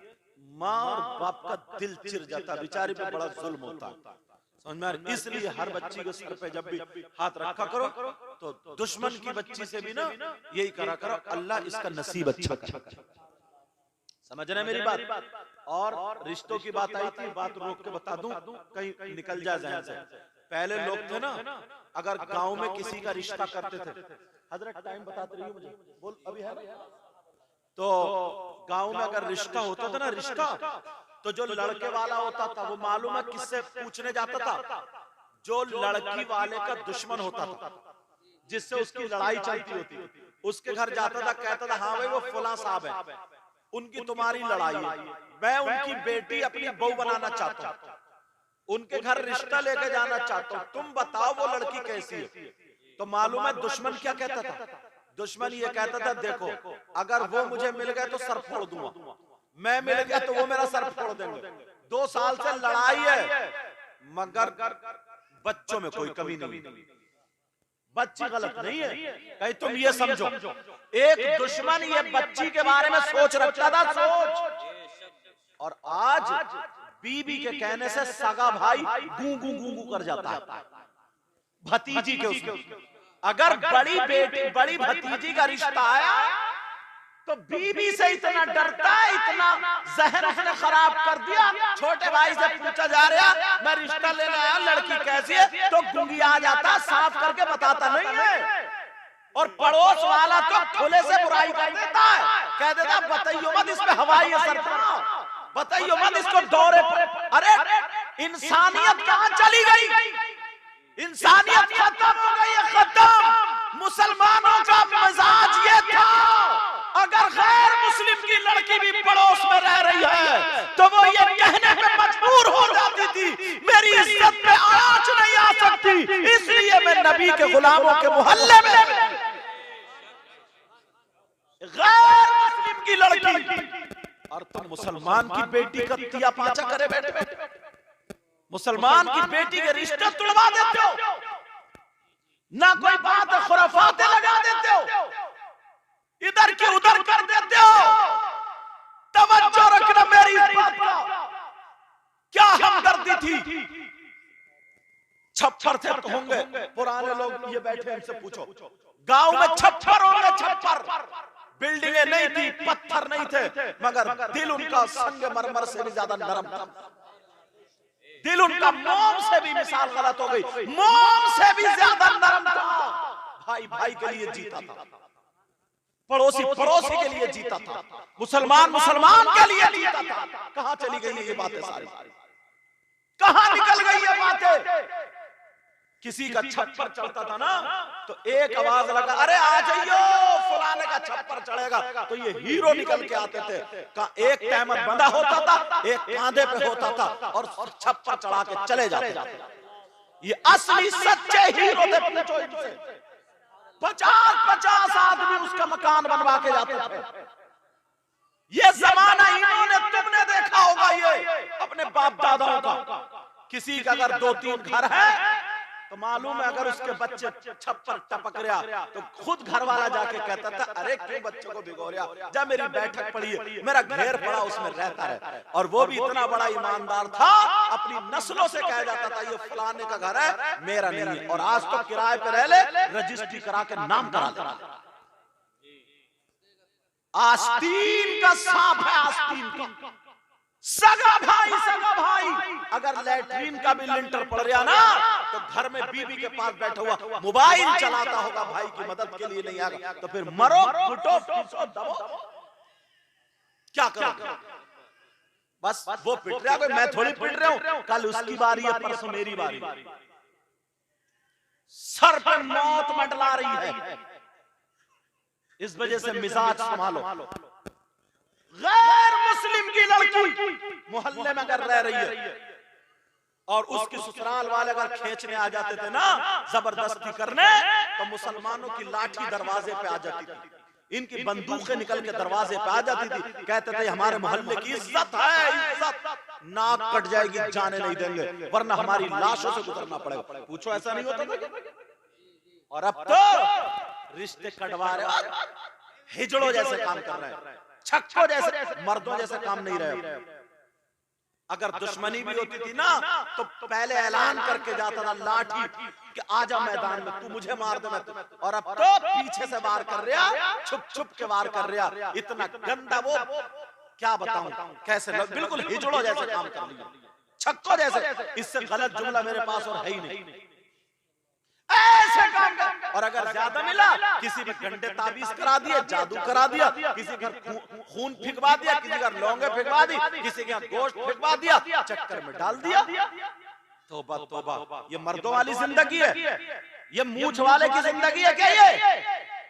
Speaker 1: माँ और बाप का दिल चिर जाता, बेचारी पे बड़ा जुल्म होता है। समझ में आ रही? इसलिए हर बच्ची के सर पे जब भी हाथ रखा करो तो दुश्मन की बच्ची से भी ना यही करा करो, अल्लाह इसका नसीब अच्छा करे। समझ रहे मेरी बात? और रिश्तों की बात आई थी, बात रोक के बता दूं कहीं निकल जाए ज़हन से। पहले लोग थे ना, अगर गांव में किसी का रिश्ता करते थे, हजरत टाइम बताते रहिए मुझे, बोल अभी है ना, तो गांव में अगर रिश्ता होता था ना, रिश्ता, तो जो लड़के वाला होता था वो मालूम है किससे पूछने जाता था? जो लड़की वाले का दुश्मन होता था, जिससे उसकी लड़ाई चलती होती, उसके घर जाता था, कहता था हाँ भाई वो फुला साहब है, उनकी तुम्हारी लड़ाई है, मैं उनकी बेटी अपनी बहू बनाना चाहता हूँ, उनके घर रिश्ता लेके जाना चाहता हूँ, तुम बताओ वो लड़की कैसी है? तो मालूम है दुश्मन क्या कहता था? दुश्मन ये कहता था देखो अगर वो मुझे मिल गए तो सर फोड़ दूंगा, मैं मिल गया तो वो मेरा सर फोड़ देंगे। 2 साल से लड़ाई है, मगर बच्चों में कोई कमी नहीं। बच्ची गलत नहीं है, कहीं तुम ये समझो, एक दुश्मन ये बच्ची के बारे में सोच रखता था, सोच। और आज बीबी के कहने से सगा भाई गू गू गू गू कर जाता है भतीजी के उसमें। अगर बड़ी बेटी बड़ी भतीजी का रिश्ता आया तो बीबी से इतना डरता है, इतना जहन उसने खराब कर दिया। छोटे भाई से पूछा जा रहा मैं रिश्ता लेने आया, लड़की कैसी है, तो गुंगी आ जाता, साफ करके बताता नहीं है। और पड़ोस वाला तो खुले से बुराई कर देता है, कह देता बताइयो मत इस पे हवाई असर पड़ा, बताइयो मत इसको दौरे पर। अरे इंसानियत कहां चली गई? इंसानियत खत्म हो गई है, खत्म। मुसलमानों का मिजाज ये था, अगर गैर मुस्लिम की लड़की भी पड़ोस में रह रही है तो वो ये कहने पे मजबूर हो जाती थी मेरी इज्जत में आंच नहीं आ सकती, इसलिए मैं नबी के गुलामों के मोहल्ले में गैर मुस्लिम की लड़की, और तुम मुसलमान की बेटी का तिया पाचा करे बैठे बैठे, मुसलमान की बेटी के रिश्ते तुड़वा देते हो, ना कोई बात खुराफाते लगा देते हो, इधर की उधर कर देते हो। तवज्जो रखना मेरी इस बात का, क्या हमदर्दी थी। छप्पर थे तो होंगे पुराने लोग, ये बैठे इनसे पूछो, गांव में छप्पर होंगे, छप्पर, बिल्डिंगें नहीं थी, पत्थर नहीं थे, मगर दिल उनका संगमरमर से भी ज्यादा नरम था। दिल उनका मोम से भी, मिसाल गलत हो गई, मोम से भी ज्यादा नरम था। भाई भाई के लिए जीता था, पड़ोसी पड़ोसी के लिए जीता था, मुसलमान मुसलमान के लिए जीता था। कहां चली गई ये बातें सारी, कहां निकल गई ये बातें? किसी का छप्पर चढ़ता था ना तो एक आवाज लगा, अरे आ जाइयो फलाने का छप्पर चढ़ेगा, तो ये हीरो निकल के आते थे। एक तहमत बंधा होता था, एक कांधे पे होता था और छप्पर चढ़ा के चले जाते थे। ये असली सच्चे हीरो थे। पूछो इनसे, 50-50 आदमी उसका मकान बनवा के जाते थे। ये जमाना इन्होंने तुमने देखा होगा, ये अपने बाप दादाओं का। किसी का अगर 2-3 घर है तो मालूम है अगर उसके बच्चे छप्पर टपक रहा तो खुद घर वाला जाके कहता था, अरे क्यों बच्चों को भिगो रहा, जब मेरी बैठक पड़ी है, मेरा घेर पड़ा उसमें रहता है। और वो भी इतना बड़ा ईमानदार था, अपनी नस्लों से कह जाता था ये फलाने का घर है, मेरा नहीं है। और आज तो किराए पे रह ले, रजिस्ट्री करा के नाम करा ले। आस्तीन का सांप है, आस्तीन का सगा भाई अगर लैट्रीन का भी लिंटर पड़ रहा ना तो घर में बीबी के पास बैठा हुआ मोबाइल चलाता होगा, भाई की मदद के लिए नहीं आएगा तो फिर मरो, पिटो, पीसो, दबो, क्या करोगे? बस वो पिट रहा है, मैं थोड़ी पिट रहा हूं, कल उसकी बारी है, परसों मेरी बारी। सर पर मौत मंडला रही है। इस वजह से मिजाज संभालो। गैर मुस्लिम की लड़की मोहल्ले में अगर रह रही है और उसके ससुराल वाले अगर खींचने आ जाते थे ना, जबरदस्ती करने, तो मुसलमानों की लाठी दरवाजे पे आ जाती थी, इनकी बंदूकें निकल के दरवाजे पे आ जाती थी। कहते थे हमारे मोहल्ले की इज्जत है, इज्जत, नाक कट जाएगी, जाने नहीं देंगे, वरना हमारी लाशों से गुजरना पड़ेगा। पूछो ऐसा नहीं होता था? और अब तो रिश्ते कटवा रहे, हिजड़ों जैसे काम कर रहे हैं, छक्कों जैसे, मर्दों जैसे काम नहीं रहे। अगर दुश्मनी भी होती थी ना तो पहले ऐलान करके जाता था लाठी कि आजा मैदान में, तू मुझे मार दे मैं। और अब तो पीछे से वार कर रहा, छुप छुप के वार कर रहा, इतना गंदा, वो क्या बताऊं कैसे, बिल्कुल हिजड़ों जैसे काम कर लिया, छक्कों जैसे। इससे गलत जुमला मेरे पास और है ही नहीं। ऐसे काम कर, और अगर ज्यादा मिला किसी में गंडे ताबीज करा दिए, जादू करा दिया, किसी घर खून फिकवा दिया, किसी घर लौंगे फिकवा दी, किसी के गोश्त फिकवा दिया, चक्कर में डाल दिया। तौबा तौबा, ये मर्दों वाली जिंदगी है, ये मूंछ वाले की जिंदगी है क्या?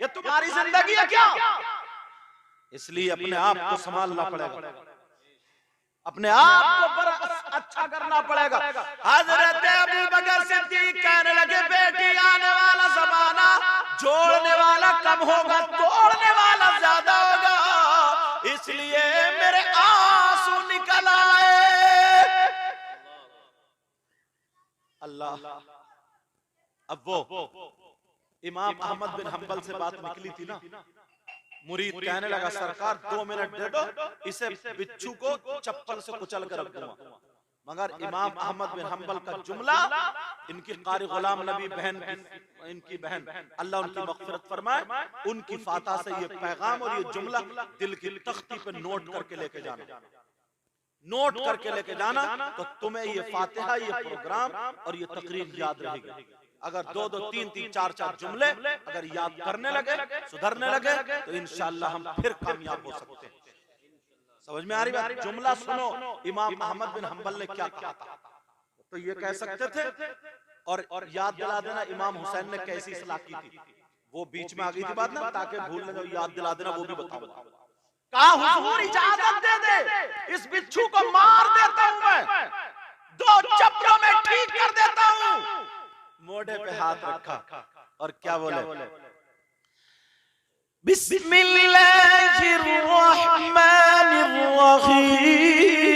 Speaker 1: ये तुम्हारी जिंदगी है क्या? इसलिए अपने आप को संभालना पड़ेगा, अपने आप को बड़ा अच्छा करना पड़ेगा। हजरत अबू बकर सिद्दीक कहने लगे, बेटी आने वाला जमाना जोड़ने वाला कम होगा, तोड़ने वाला ज्यादा होगा, इसलिए मेरे आंसू निकल आए। अल्लाह। अब वो इमाम अहमद बिन हंबल से बात निकली थी ना, मुरीद कहने लगा, सरकार 2 मिनट दे दो, इसे बिच्छू को चप्पल से कुचल कर रख दूंगा। मगर इमाम अहमद बिन हंबल का जुमला, इनकी कारी गुलाम नबी बहन, इनकी बहन, अल्लाह उनकी मग़फ़िरत फरमाए, उनकी फाता से ये पैगाम और ये जुमला दिल की तख्ती पे नोट करके लेके जाना, नोट करके लेके जाना, तो तुम्हें ये फातिहा, ये प्रोग्राम और ये तकरीर याद रहेगी। अगर 2-2, 3-3, 4-4 जुमले अगर याद करने लगे, सुधरने लगे, तो इंशाअल्लाह हम फिर कामयाब हो सकते हैं। समझ में आ रही बात? जुमला सुनो, इमाम अहमद बिन हंबल ने क्या कहा था, तो ये कह सकते थे। और याद दिला देना इमाम हुसैन ने कैसी इस्लाह की थी, वो बीच में आ गई थी बात ना, ताकि भूल न जाओ, याद दिला देना, वो भी बताओ। कहा हुजूर इजाजत दे दे, इस बिच्छू को मार देता हूं मैं, 2 चप्पलों में ठीक कर देता हूं। मोढ़े पे हाथ रखा और क्या बोले, बिस्मिल्लाहिर्रहमानिर्रहीम,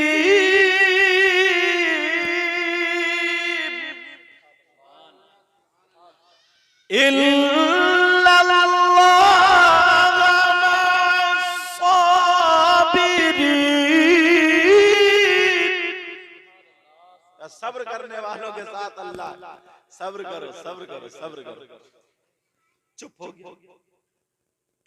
Speaker 1: सब्र करने वालों के साथ अल्लाह। सब्र करो, सब्र करो, सब्र करो। चुप हो गया।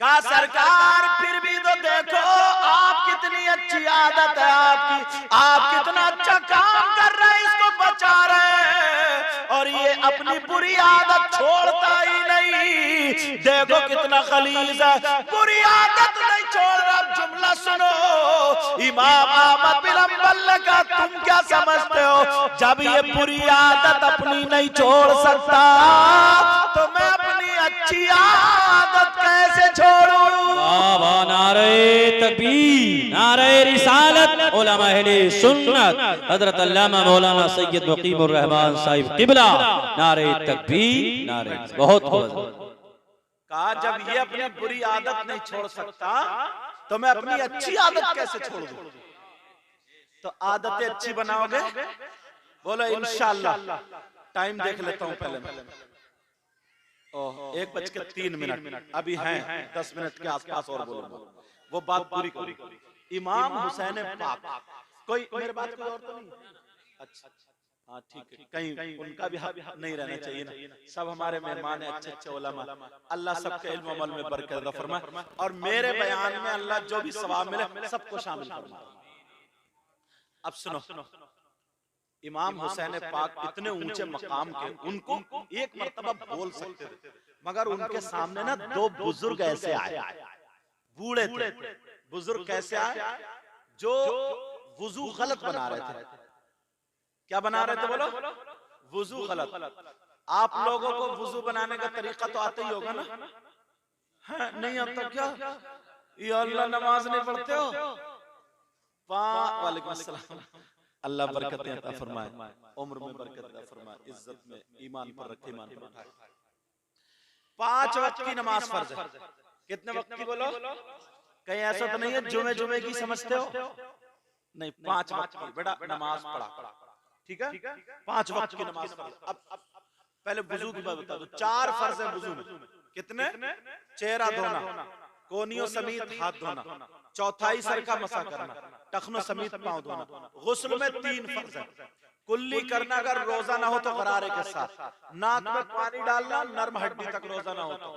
Speaker 1: कहा सरकार फिर भी तो देखो, आप कितनी अच्छी आदत है आपकी, आप कितना अच्छा काम कर रहे हैं, इसको बचा रहे हैं, और ये अपनी बुरी आदत छोड़ता ही नहीं। देखो कितना खलीस है, बुरी आदत नहीं छोड़ रहा। जुमला सुनो, इमाम अहमद बिन हंबल ने कहा तुम क्या समझते हो, जब ये बुरी आदत अपनी नहीं छोड़ सकता तो मैं अपनी अच्छी आदत कैसे छोड़ूं।
Speaker 2: वाह, नारे तकबीर, नारे रिसालत, उलमा अहले सुन्नत हजरत अल्लामा मौलाना सैयद वकीमुर रहमान साहिब किबला, नारे तकबीर, नारे बहुत
Speaker 1: कहा जब ये अपनी बुरी आदत नहीं छोड़ सकता तो मैं अपनी अच्छी आदत कैसे छोड़ दूं। तो आदतें अच्छी बनाओगे, बोलो इंशाअल्लाह। टाइम देख लेता हूं पहले मैं। 1:03 अभी हैं, 10 मिनट के आसपास और बोलूंगा, वो बात पूरी करूं। इमाम हुसैन पाक, कोई मेरे बात कोई और तो नहीं? अच्छा, हाँ ठीक है, कहीं उनका भी हक नहीं रहना चाहिए ना। सब हमारे मेहमान हैं, अच्छे अच्छे उलमा, अल्लाह सबके इल्म अमल में बरकत फरमाए और मेरे बयान में अल्लाह जो भी सवाब मिले सबको शामिल फरमाए। अब सुनो, इमाम हुसैन पाक इतने ऊंचे मकाम के, उनको एक मर्तबा बोल सकते थे, मगर उनके सामने ना दो बुजुर्ग ऐसे आए, बूढ़े थे बुजुर्ग, कैसे आए, जो वुजू गलत बना रहे थे। क्या बना रहे थे बोलो? वुजू गलत। आप लोगों को वुजू बनाने का तरीका तो आता ही होगा ना? है नहीं आता क्या? ये अल्लाह नमाज नहीं पढ़ते हो? वालेकुम अस्सलाम। अल्लाह बरकतें अता फरमाए, उम्र में बरकत अता फरमाए, इज्जत में ईमान पर रखे, ईमान पर उठाए। 5 वक्त की नमाज फर्ज है। कितने वक्त की बोलो? कहीं ऐसा तो नहीं है जुमे जुमे की समझते हो? नहीं, 5 वक्त की बेटा नमाज पढ़ा, ठीक है? 5 वक्त की नमाज फर्ज। अब पहले वुजू की बात बता दो। 4 फर्ज है वुजू में। कितने? चेहरा धोना, कोनियों समेत हाथ धोना, चौथाई सर का मसा करना, टखनों समेत पांव धोना। गुस्ल में 3 फर्ज है। कुल्ली करना अगर रोजा ना हो तो गरारे के साथ, नाक में पानी डालना, नर्म हड्डी तक रोजा ना हो तो,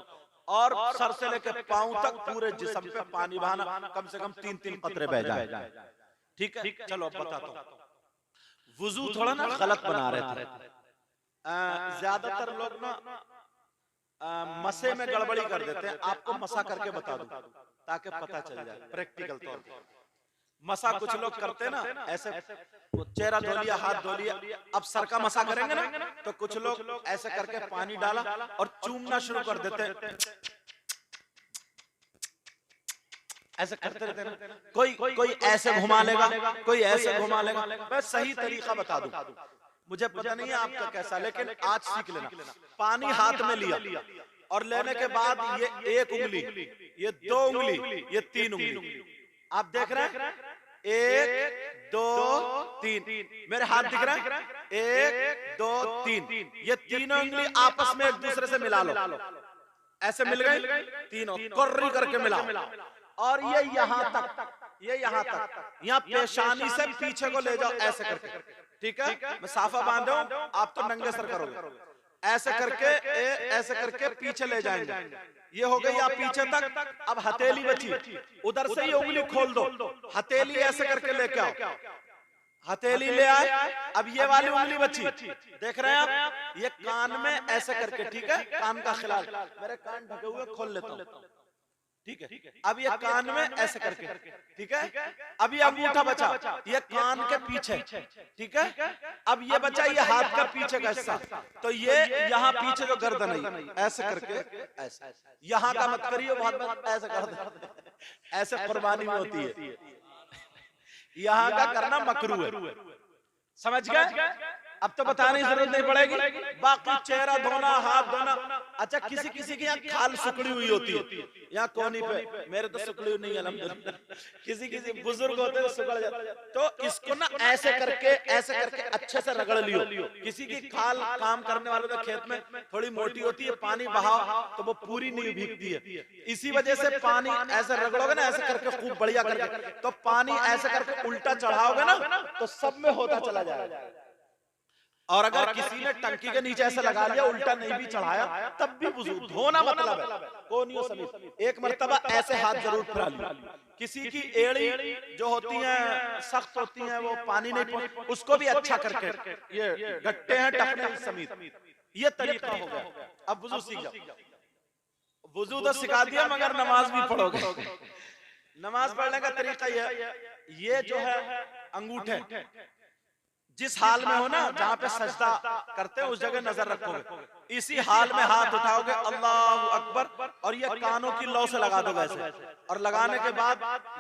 Speaker 1: और सर से लेकर पांव तक पूरे जिस्म पे पानी बहाना, कम से कम 3-3 कतरे बह जाए, ठीक है? चलो अब बताता हूँ। वुजू थोड़ा ना गलत बना रहे थे ज्यादातर लोग ना, मसे में गड़बड़ी कर देते हैं। आपको मसा करके बता दूं ताकि पता चल जाए प्रैक्टिकल तौर पर। मसा कुछ लोग करते हैं ना ऐसे, चेहरा धो लिया, हाथ धो लिया, अब सर का मसा करेंगे ना तो कुछ लोग ऐसे करके पानी डाला और चूमना शुरू कर देते हैं, ऐसे करते रहते हैं। कोई ऐसे घुमा लेगा, कोई ऐसे घुमा लेगा। मैं सही तरीका बता दूं, मुझे पता नहीं है आपका कैसा, लेकिन आज सीख लेना। पानी हाथ में लिया और लेने के बाद ये 1 उंगली, ये 2 उंगली, ये 3 उंगली, आप देख रहे हैं 1 2 3, मेरे हाथ दिख रहा है 1 2 3, ये तीनों उंगली आपस में एक दूसरे से मिला लो, ऐसे मिल गई तीनों, कर्री करके मिला, और ये यहाँ तक, ये यहाँ तक, यहाँ पेशानी से पीछे को ले जाओ ऐसे करके, ठीक है? मैं साफा बांधे हूं, आप तो नंगे सर करोगे, ऐसे करके पीछे ले जाएंगे। ये हो गई आप पीछे तक। अब हथेली बची, उधर से ही उंगली खोल दो, हथेली ऐसे करके लेके आओ, हथेली ले आए। अब ये वाली उंगली बची, देख रहे हैं आप, ये कान में ऐसे करके, ठीक है? कान का खिलाल, मेरे कान ढके हुए खोल लेता हूं, ठीक है? अब ये कान में ऐसे करके, ठीक है? अब ये अंगूठा बचा, ये कान के पीछे, ठीक है? अब ये बचा ये हाथ का पीछे का हिस्सा, तो ये यहाँ पीछे जो गर्दन है ऐसे करके, ऐसे, यहाँ का मत करिए, बहुत ऐसे कर दे, ऐसे कुर्बानी में होती है, यहाँ का करना मकरूह है, समझ गए? अब तो बताने की जरूरत नहीं पड़ेगी। बाकी चेहरा धोना, हाथ धोना। अच्छा, किसी किसी की यहाँ खाल सुकड़ी हुई होती है, यहाँ कोनी पे, मेरे तो सुकड़ी नहीं है अल्हम्दुलिल्लाह, किसी किसी बुजुर्ग होते हैं सुकड़ जाते, तो इसको ना ऐसे करके अच्छे से रगड़ लियो। किसी की खाल काम करने वालों के खेत में थोड़ी मोटी होती है, पानी बहाओ तो वो पूरी नहीं भीगती है, इसी वजह से पानी ऐसे रगड़ोगे ना, ऐसे करके खूब बढ़िया करके, तो पानी ऐसे करके उल्टा चढ़ाओगे ना तो सब में होता चला जाएगा। और अगर किसी ने टंकी के नीचे ऐसा लगा लिया, उल्टा नहीं भी चढ़ाया, तब भी वुजू धोना मतलब है, कोनियों समेत। एक मर्तबा ऐसे हाथ जरूर फिरा लिया। किसी की एड़ी जो होती है सख्त होती है, वो पानी नहीं, उसको भी अच्छा करके, ये गट्टे हैं टखने समेत, ये तरीका हो गया। अब वुजू सीख जाओ। वुजू तो सिखा दिया, मगर नमाज भी पढ़ोगे। नमाज पढ़ने का तरीका यह, ये जो है अंगूठे, जिस हाल में हो ना, जहां पे सजदा करते हैं उस जगह नजर रखोगे, इसी हाल में हाथ उठाओगे अल्लाहु अकबर, और ये कानों की लौ से लगा दोगे ऐसे, और लगाने के बाद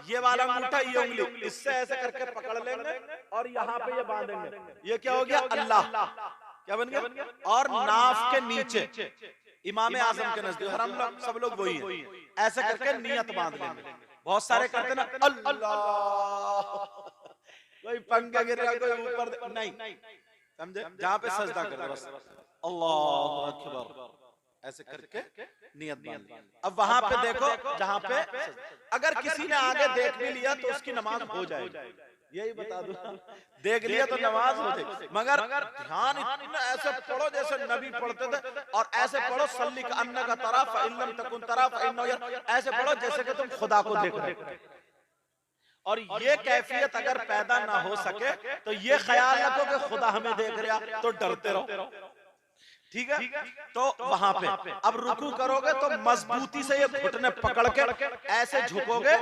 Speaker 1: ये वाला अंगूठा, ये उंगली इससे ऐसे करके पकड़ लेंगे और यहाँ पे ये बांधेंगे। ये क्या हो गया? अल्लाह। क्या बन गया? और नाफ के नीचे इमाम आजम के नजदीक, और हम लोग सब लोग वही है, ऐसे करके नियत बांध लेंगे। बहुत सारे करते ना अल्लाह, कोई पंखा गिर रहा, कोई ऊपर नहीं, समझे? जहां पे सजदा करे बस अल्लाहु अकबर ऐसे करके नियत बांध ली। अब वहां पे देखो, जहां पे अगर किसी ने आगे देख भी लिया तो उसकी नमाज हो जाएगी, यही बता दूं। देख लिया तो नमाज हो जाएगी, मगर ध्यान इतना ऐसे पढ़ो जैसे नबी पढ़ते थे, और ऐसे पढ़ो सल्ली का अन्ना का तरफ इल्लम तकुन तरफ इन्नो, ऐसे पढ़ो जैसे कि तुम खुदा को देख रहे हो। और ये कैफियत अगर पैदा ना हो सके तो ये ख्याल रखो कि खुदा हमें देख रहा, तो डरते रहो। ठीक है? तो वहां पे अब रुकू करोगे तो मजबूती से ये घुटने पकड़ के ऐसे झुकोगे,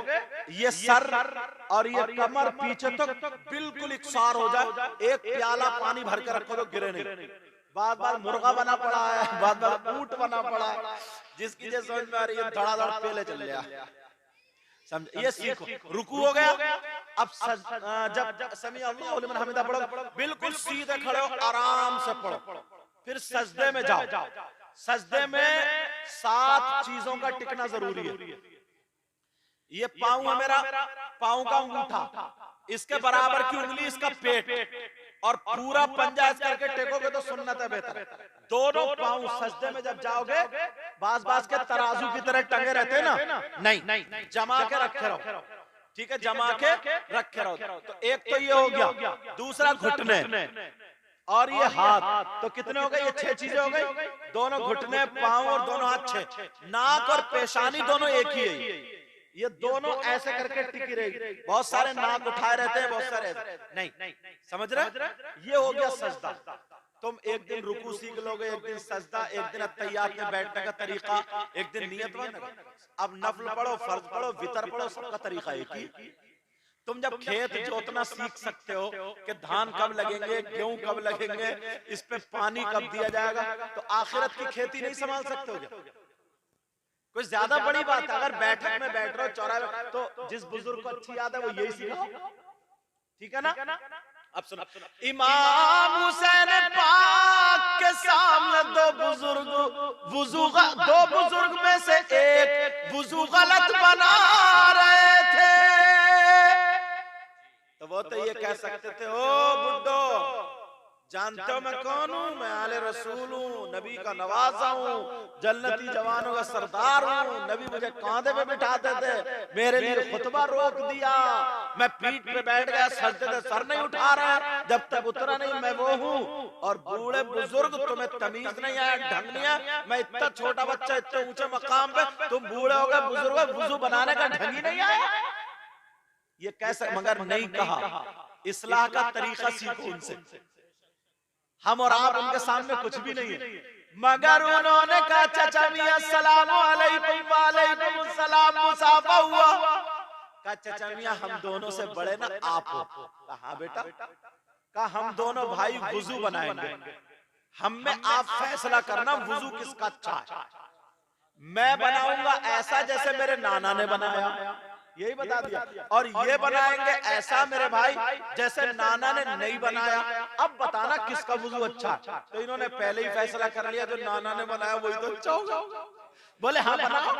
Speaker 1: ये सर और ये कमर पीछे तक बिल्कुल इकसार हो जाए। एक प्याला पानी भर के रखो तो गिरे नहीं। बार बार मुर्गा बना पड़ा है, बार बार ऊंट बना पड़ा है, जिसकी जो समझ में आ रही है धड़ाधड़ पेले चल रहा, समझ? ये सीखो। रुकू हो गया, अब जब समी अल्लाहु लिमन हमिदा पढ़ो, बिल्कुल सीधे खड़े हो, आराम से पढ़ो। फिर सजदे में जाओ। सजदे में 7 चीजों का टिकना जरूरी है। ये पाँव है मेरा, पाँव का अंगूठा, इसके बराबर की उंगली इसका पेट, और पूरा पंजा ऐसे करके टेकोगे तो सुन्नत है बेहतर। दोनों पाँव सजदे में जब जाओगे, बाज के तराजू की तरह टंगे रहते हैं ना, नहीं, जमा के रखे रहो। ठीक है? जमा के रखे रहो। तो एक तो ये हो गया, दूसरा घुटने और ये हाथ, तो कितने हो गए? ये 6 चीजें हो गई। दोनों घुटने, पांव और दोनों हाथ 6। नाक और पेशानी दोनों एक ही है, ये दोनों ऐसे करके टिकी रहेगी। बहुत सारे नाक उठाए रहते हैं, बहुत सारे नहीं, समझ रहे? ये हो गया सजदा। तुम एक दिन रुकू सीख लोगे, एक दिन सजदा, एक दिन अत्तहियात में बैठने का तरीका, एक दिन नियत बंद। अब नफल पढ़ो, फर्ज पढ़ो, वितर पढ़ो, सबका तरीका एक ही। तुम जब खेत जोतना सीख सकते हो कि धान कब लगेंगे, गेहूं कब लगेंगे, इस पे पानी कब दिया जाएगा, तो आखिरत की खेती नहीं संभाल सकते हो क्या? कोई ज्यादा बड़ी बात है। अगर बैठक में बैठ रहे हो चौराहे, तो जिस बुजुर्ग को अच्छी याद है वो यही सिखाओ। ठीक है ना? अब सुनो, इमाम हुसैन पाक के सामने दो बुजुर्ग में से एक वुजू गलत बना रहे थे, तो वो तो ये कह सकते थे, ओ बुड्ढो, जानते हो मैं कौन हूँ? मैं आले रसूल हूँ, नबी का नवाजा हूँ, जन्नती जवानों का सरदार हूँ। नबी मुझे कांधे पे बिठाते थे, मेरे लिए खुतबा रोक दिया, मैं पीठ पे बैठ गया, सजदे से सर नहीं उठा रहा, जब तक उतरा नहीं मैं वो हूँ। और बूढ़े बुजुर्ग, तुम्हें तमीज नहीं आया, ढंग नहीं आया, मैं इतना छोटा बच्चा इतने ऊंचे मकाम पे, तुम बूढ़े हो गए, बुजुर्ग हो, वुजू बनाने का ढंग ही नहीं आया। ये कैसे? मगर नहीं कहा, इस्लाह का तरीका सीखो उनसे। हम और आप उनके सामने कुछ भी नहीं है, मगर उन्होंने कहा चाचा मियां अस्सलाम वालेकुम, वालेकुम अस्सलाम, मुसाफा हुआ। कहा चाचा मियां हम दोनों से बड़े ना आप हो। कहा बेटा? कहा हम दोनों भाई वुजू बनाएंगे, हम में आप फैसला करना वुजू किसका अच्छा है। मैं बनाऊंगा ऐसा जैसे मेरे नाना ने बनाया, यही बता दिया, और ये बनाएंगे ऐसा मेरे भाई जैसे नाना ने नहीं बनाया। अब बताना किसका वुजू अच्छा है। तो इन्होंने पहले ही फैसला कर लिया, जो नाना ने बनाया वही तो अच्छा होगा। बोले हाँ बनाओ।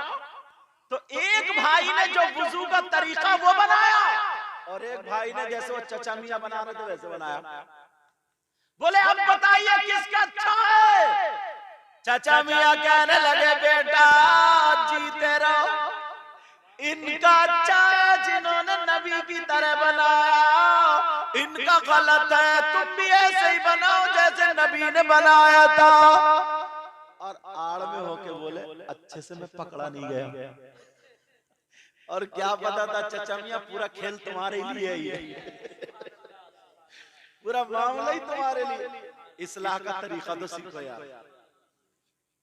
Speaker 1: तो एक भाई ने जो वुजू का तरीका वो बनाया, और एक भाई ने जैसे वो चचा मियां बना रहे थे वैसे बनाया। बोले अब बताइए किसका अच्छा है? चचा मियां कहने लगे बेटा जीते रहो, इनका अच्छा है जिन्होंने नबी की तरह बनाया, इनका गलत है, तुम भी ऐसे ही बनाओ जैसे नबी ने बनाया था। और आड़ में होके बोले अच्छे से मैं पकड़ा नहीं गया, और क्या पता था चचा मियां पूरा खेल तुम्हारे लिए ही है, पूरा मामला ही तुम्हारे लिए। इस्लाह का तरीका तो सीखो यार,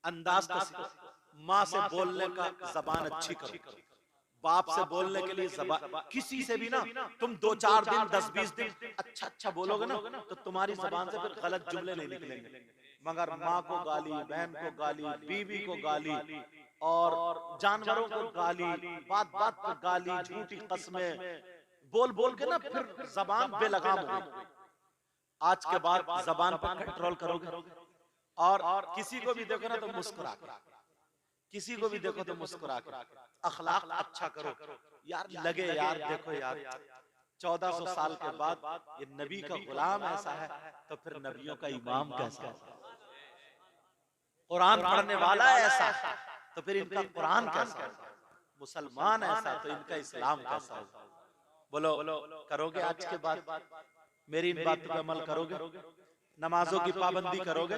Speaker 1: अंदाज तो सीखो, माँ से बोलने का जबान अच्छी करो, बाप से बोलने के लिए जबान, किसी से भी ना तुम 2-4 दिन 10-20 दिन अच्छा बोलोगे ना तो तुम्हारी जबान से फिर गलत जुमले नहीं निकलेंगे। मगर माँ को गाली, बहन को गाली, बीवी को गाली और जानवरों को गाली, बात बात पर गाली, झूठी कस्में बोल बोल के ना फिर जबान बेलगाम हो गई। आज के बाद जबान पर कंट्रोल करोगे और किसी को भी देखो ना तो मुस्कुरा कर, किसी को भी देखो तो मुस्कुरा कर, अखलाक अच्छा करो यार। लगे यार देखो यार 1400 साल के बाद ये नबी का गुलाम ऐसा है तो फिर नबियों का इमाम कैसा है, कुरान पढ़ने वाला ऐसा तो फिर इनका कुरान कैसा है, मुसलमान ऐसा तो इनका इस्लाम कैसा होगा। बोलो करोगे आज के बाद मेरी इन बातों पर अमल करोगे, नमाजों की पाबंदी करोगे,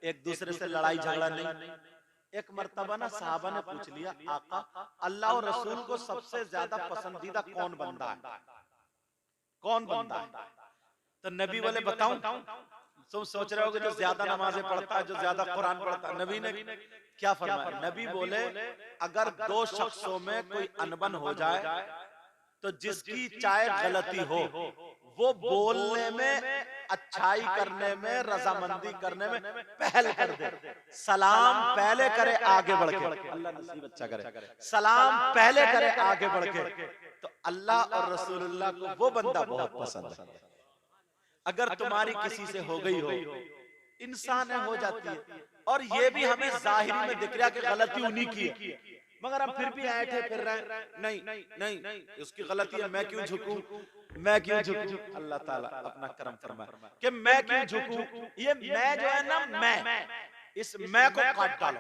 Speaker 1: एक दूसरे से लड़ाई झगड़ा नहीं। एक मर्तबा ना साहबा ने पूछ लिया, आका अल्लाह और रसूल को सबसे ज्यादा पसंदीदा कौन बंदा है, कौन बंदा है? तो नबी बोले बताऊं? तुम सोच रहे होगे जो ज्यादा नमाजें पढ़ता है, जो ज्यादा कुरान पढ़ता है। नबी ने क्या फरमाया? नबी बोले अगर 2 शख्सों में कोई अनबन हो जाए तो जिसकी चाहे गलती हो वो बोलने में, अच्छाई करने में, रजामंदी करने में पहल कर दे, सलाम पहले करे आगे बढ़ के, अल्लाह नसीब अच्छा करे, सलाम पहले करे आगे बढ़ के, तो अल्लाह और रसूलुल्लाह को वो बंदा बहुत पसंद है। अगर तुम्हारी किसी से हो गई हो, इंसान है हो जाती है, और ये भी हमें जाहिरी में दिख रहा है कि गलती उन्हीं की है, मगर हम फिर भी ऐठे फिर रहे, नहीं उसकी गलती है, मैं क्यों झुकूं, मैं क्यों झुकूं? अल्लाह ताला अपना करम फरमाए कि मैं क्यों झुकूं। ये मैं जो है ना, मैं इस मैं को काट डालो,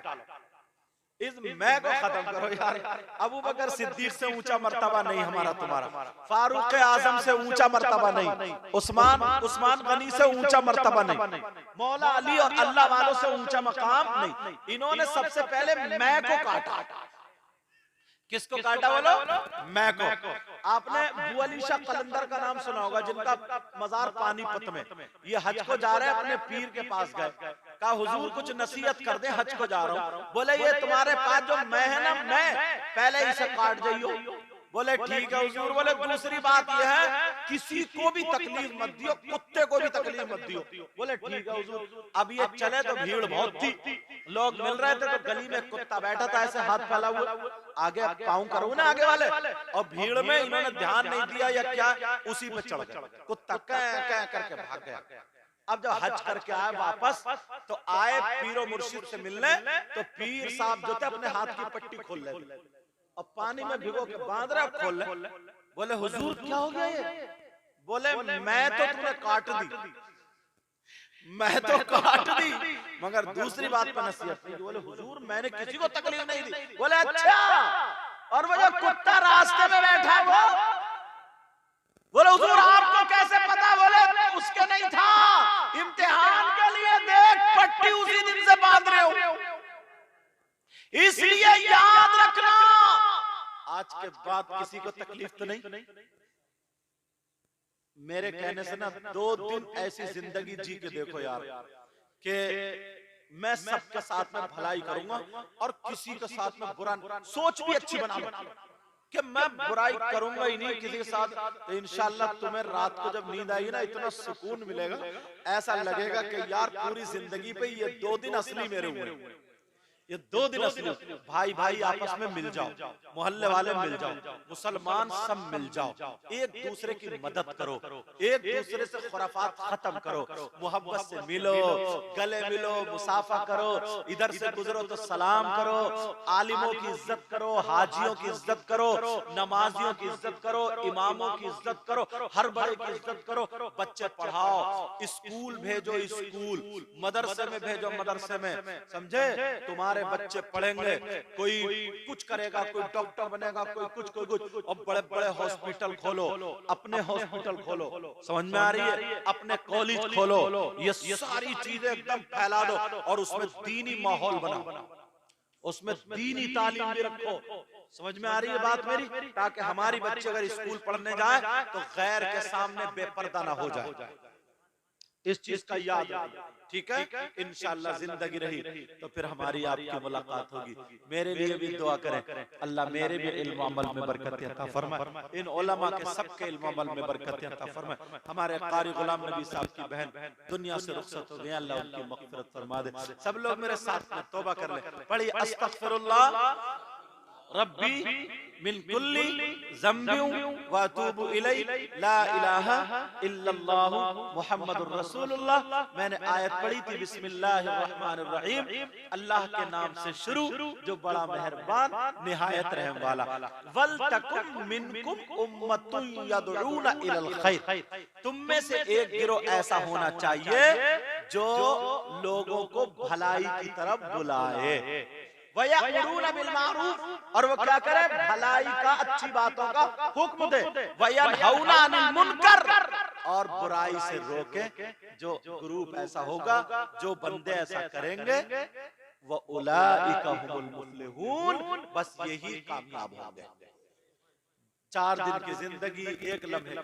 Speaker 1: इस मैं को खत्म करो यार। अबू बकर सिद्दीक से ऊंचा मर्तबा नहीं हमारा तुम्हारा, फारूक आजम से ऊंचा मर्तबा नहीं, उस्मान गनी से ऊंचा मर्तबा नहीं, मौला अली और अल्लाह वालों से ऊंचा मकाम नहीं। इन्होंने सबसे पहले मैं को काटा। किसको काटा बोलो? मैं को। आपने अबू अली शाह कलंदर का नाम सुना होगा, जिनका मजार पानीपत में, ये हज को जा रहे हैं, अपने पीर के पास गए, कहा हुजूर कुछ नसीहत कर दे, हज को जा रहा हूँ। बोले ये तुम्हारे पास जो मैं है ना, मैं पहले इसे काट जाइयो। बोले ठीक है हुजूर। बोले दूसरी बात यह है किसी को भी तकलीफ मत दियो, कुत्ते को भी तकलीफ मत दियो। बोले ठीक है हुजूर। अब ये चले तो भीड़ बहुत थी, लोग मिल रहे थे, तो गली में कुत्ता बैठा था ऐसे हाथ फैला हुआ, आगे पाऊं करो ना आगे वाले, और भीड़ में इन्होंने ध्यान नहीं दिया या क्या, उसी पे चढ़ गए, कुत्ता कै करके भाग गया। अब जब हज करके आए वापस, तो आए पीरो मुर्शिद से मिलने, तो पीर साहब जो थे अपने हाथ की पट्टी खोल ले और पानी में भिगो के बांध रहे, खोल ले। बोले हुजूर क्या हो गया ये? बोले मैं तो तुमने काट दी, मैं तो काट दी, मगर दूसरी बात पर नसीहत नहीं। बोले हुजूर मैंने किसी को तकलीफ नहीं दी। बोले अच्छा, और वो जो कुत्ता रास्ते में बैठा वो? बोले हुजूर आपको कैसे पता? बोले उसके नहीं था, इम्तिहान के लिए देख पट्टी उसी दिन से बांध रहे हो, इसलिए याद रखना आज के बाद किसी को तकलीफ तो नहीं। मेरे कहने से ना 2 दिन ऐसी जिंदगी जी के देखो यार कि मैं सबके साथ में भलाई करूंगा और किसी के साथ में बुरा, सोच भी अच्छी बना लो कि मैं बुराई करूंगा ही नहीं किसी के साथ। तो इंशाल्लाह तुम्हें रात को जब नींद आएगी ना, इतना सुकून मिलेगा, ऐसा लगेगा कि यार पूरी जिंदगी पे ये 2 दिन असली मेरे हुए, ये 2 दिन असली। भाई भाई आपस में मिल जाओ, मोहल्ले वाले मिल जाओ, मुसलमान सब मिल जाओ, एक दूसरे की मदद करो, एक दूसरे से खुराफात खत्म करो, मोहब्बत से मिलो, गले मिलो, मुसाफा करो, इधर से गुजरो तो सलाम करो, आलिमों की इज्जत करो, हाजियों की इज्जत करो, नमाजियों की इज्जत करो, इमामों की इज्जत करो, हर बड़े की इज्जत करो। बच्चे पढ़ाओ, स्कूल भेजो, स्कूल, मदरसे में भेजो, मदरसे में, समझे? तुम्हारे बच्चे पढ़ेंगे, कोई कुछ करेगा, कोई डॉक्टर बनेगा, कोई कुछ, और बड़े बड़े हॉस्पिटल खोलो, अपने हॉस्पिटल खोलो, समझ में आ रही है? अपने कॉलेज खोलो, ये सारी चीजें एकदम फैला दो और उसमें दीनी माहौल बनाओ, उसमें दीनी तालीम भी रखो। समझ में आ रही है बात मेरी? ताकि हमारी बच्चे अगर स्कूल पढ़ने जाए तो गैर के सामने बेपर्दा ना हो जाए। इस चीज का याद रखना, ठीक है। इंशाअल्लाह जिंदगी रही तो फिर हमारी आपकी मुलाकात होगी। मेरे लिए भी दुआ करें, अल्लाह मेरे भी इल्म अमल में बरकत अता फरमाए, इन उलमा के सबके इल्म अमल में बरकत अता फरमाए। हमारे कारी गुलाम नबी साहब की बहन दुनिया से रुखसत हो गई, अल्लाह उनकी मग़फ़िरत फरमा दे। सब लोग मेरे साथ में तौबा कर ले, पढ़िए अस्तग़फिरुल्लाह रब्बी मिन कुल्ली ज़म्बिन व अतूबु इलैहि, ला इलाहा इल्लल्लाहु मुहम्मदुर रसूलुल्लाह। मैंने आयत पढ़ी थी बिस्मिल्लाहिर्रहमानिर्रहीम, अल्लाह के नाम से शुरू जो बड़ा मेहरबान निहायत रहम वाला। वल तकुम मिनकुम उम्मतुन यदऊना इलल खैर, तुम में से एक गिरोह ऐसा होना चाहिए जो लोगों को भलाई की तरफ बुलाए, वयअमुरूना बिल मारूफ, और वो क्या करे, भलाई का, अच्छी बातों का हुक्म दे, वयनहौना अनिल मुनकर, और बुराई से रोके। जो ग्रुप ऐसा होगा, जो बंदे ऐसा करेंगे, व उलाइका हुमुल मुफ्लिहून, बस यही कामयाब होंगे। 4 दिन की जिंदगी एक लम्हे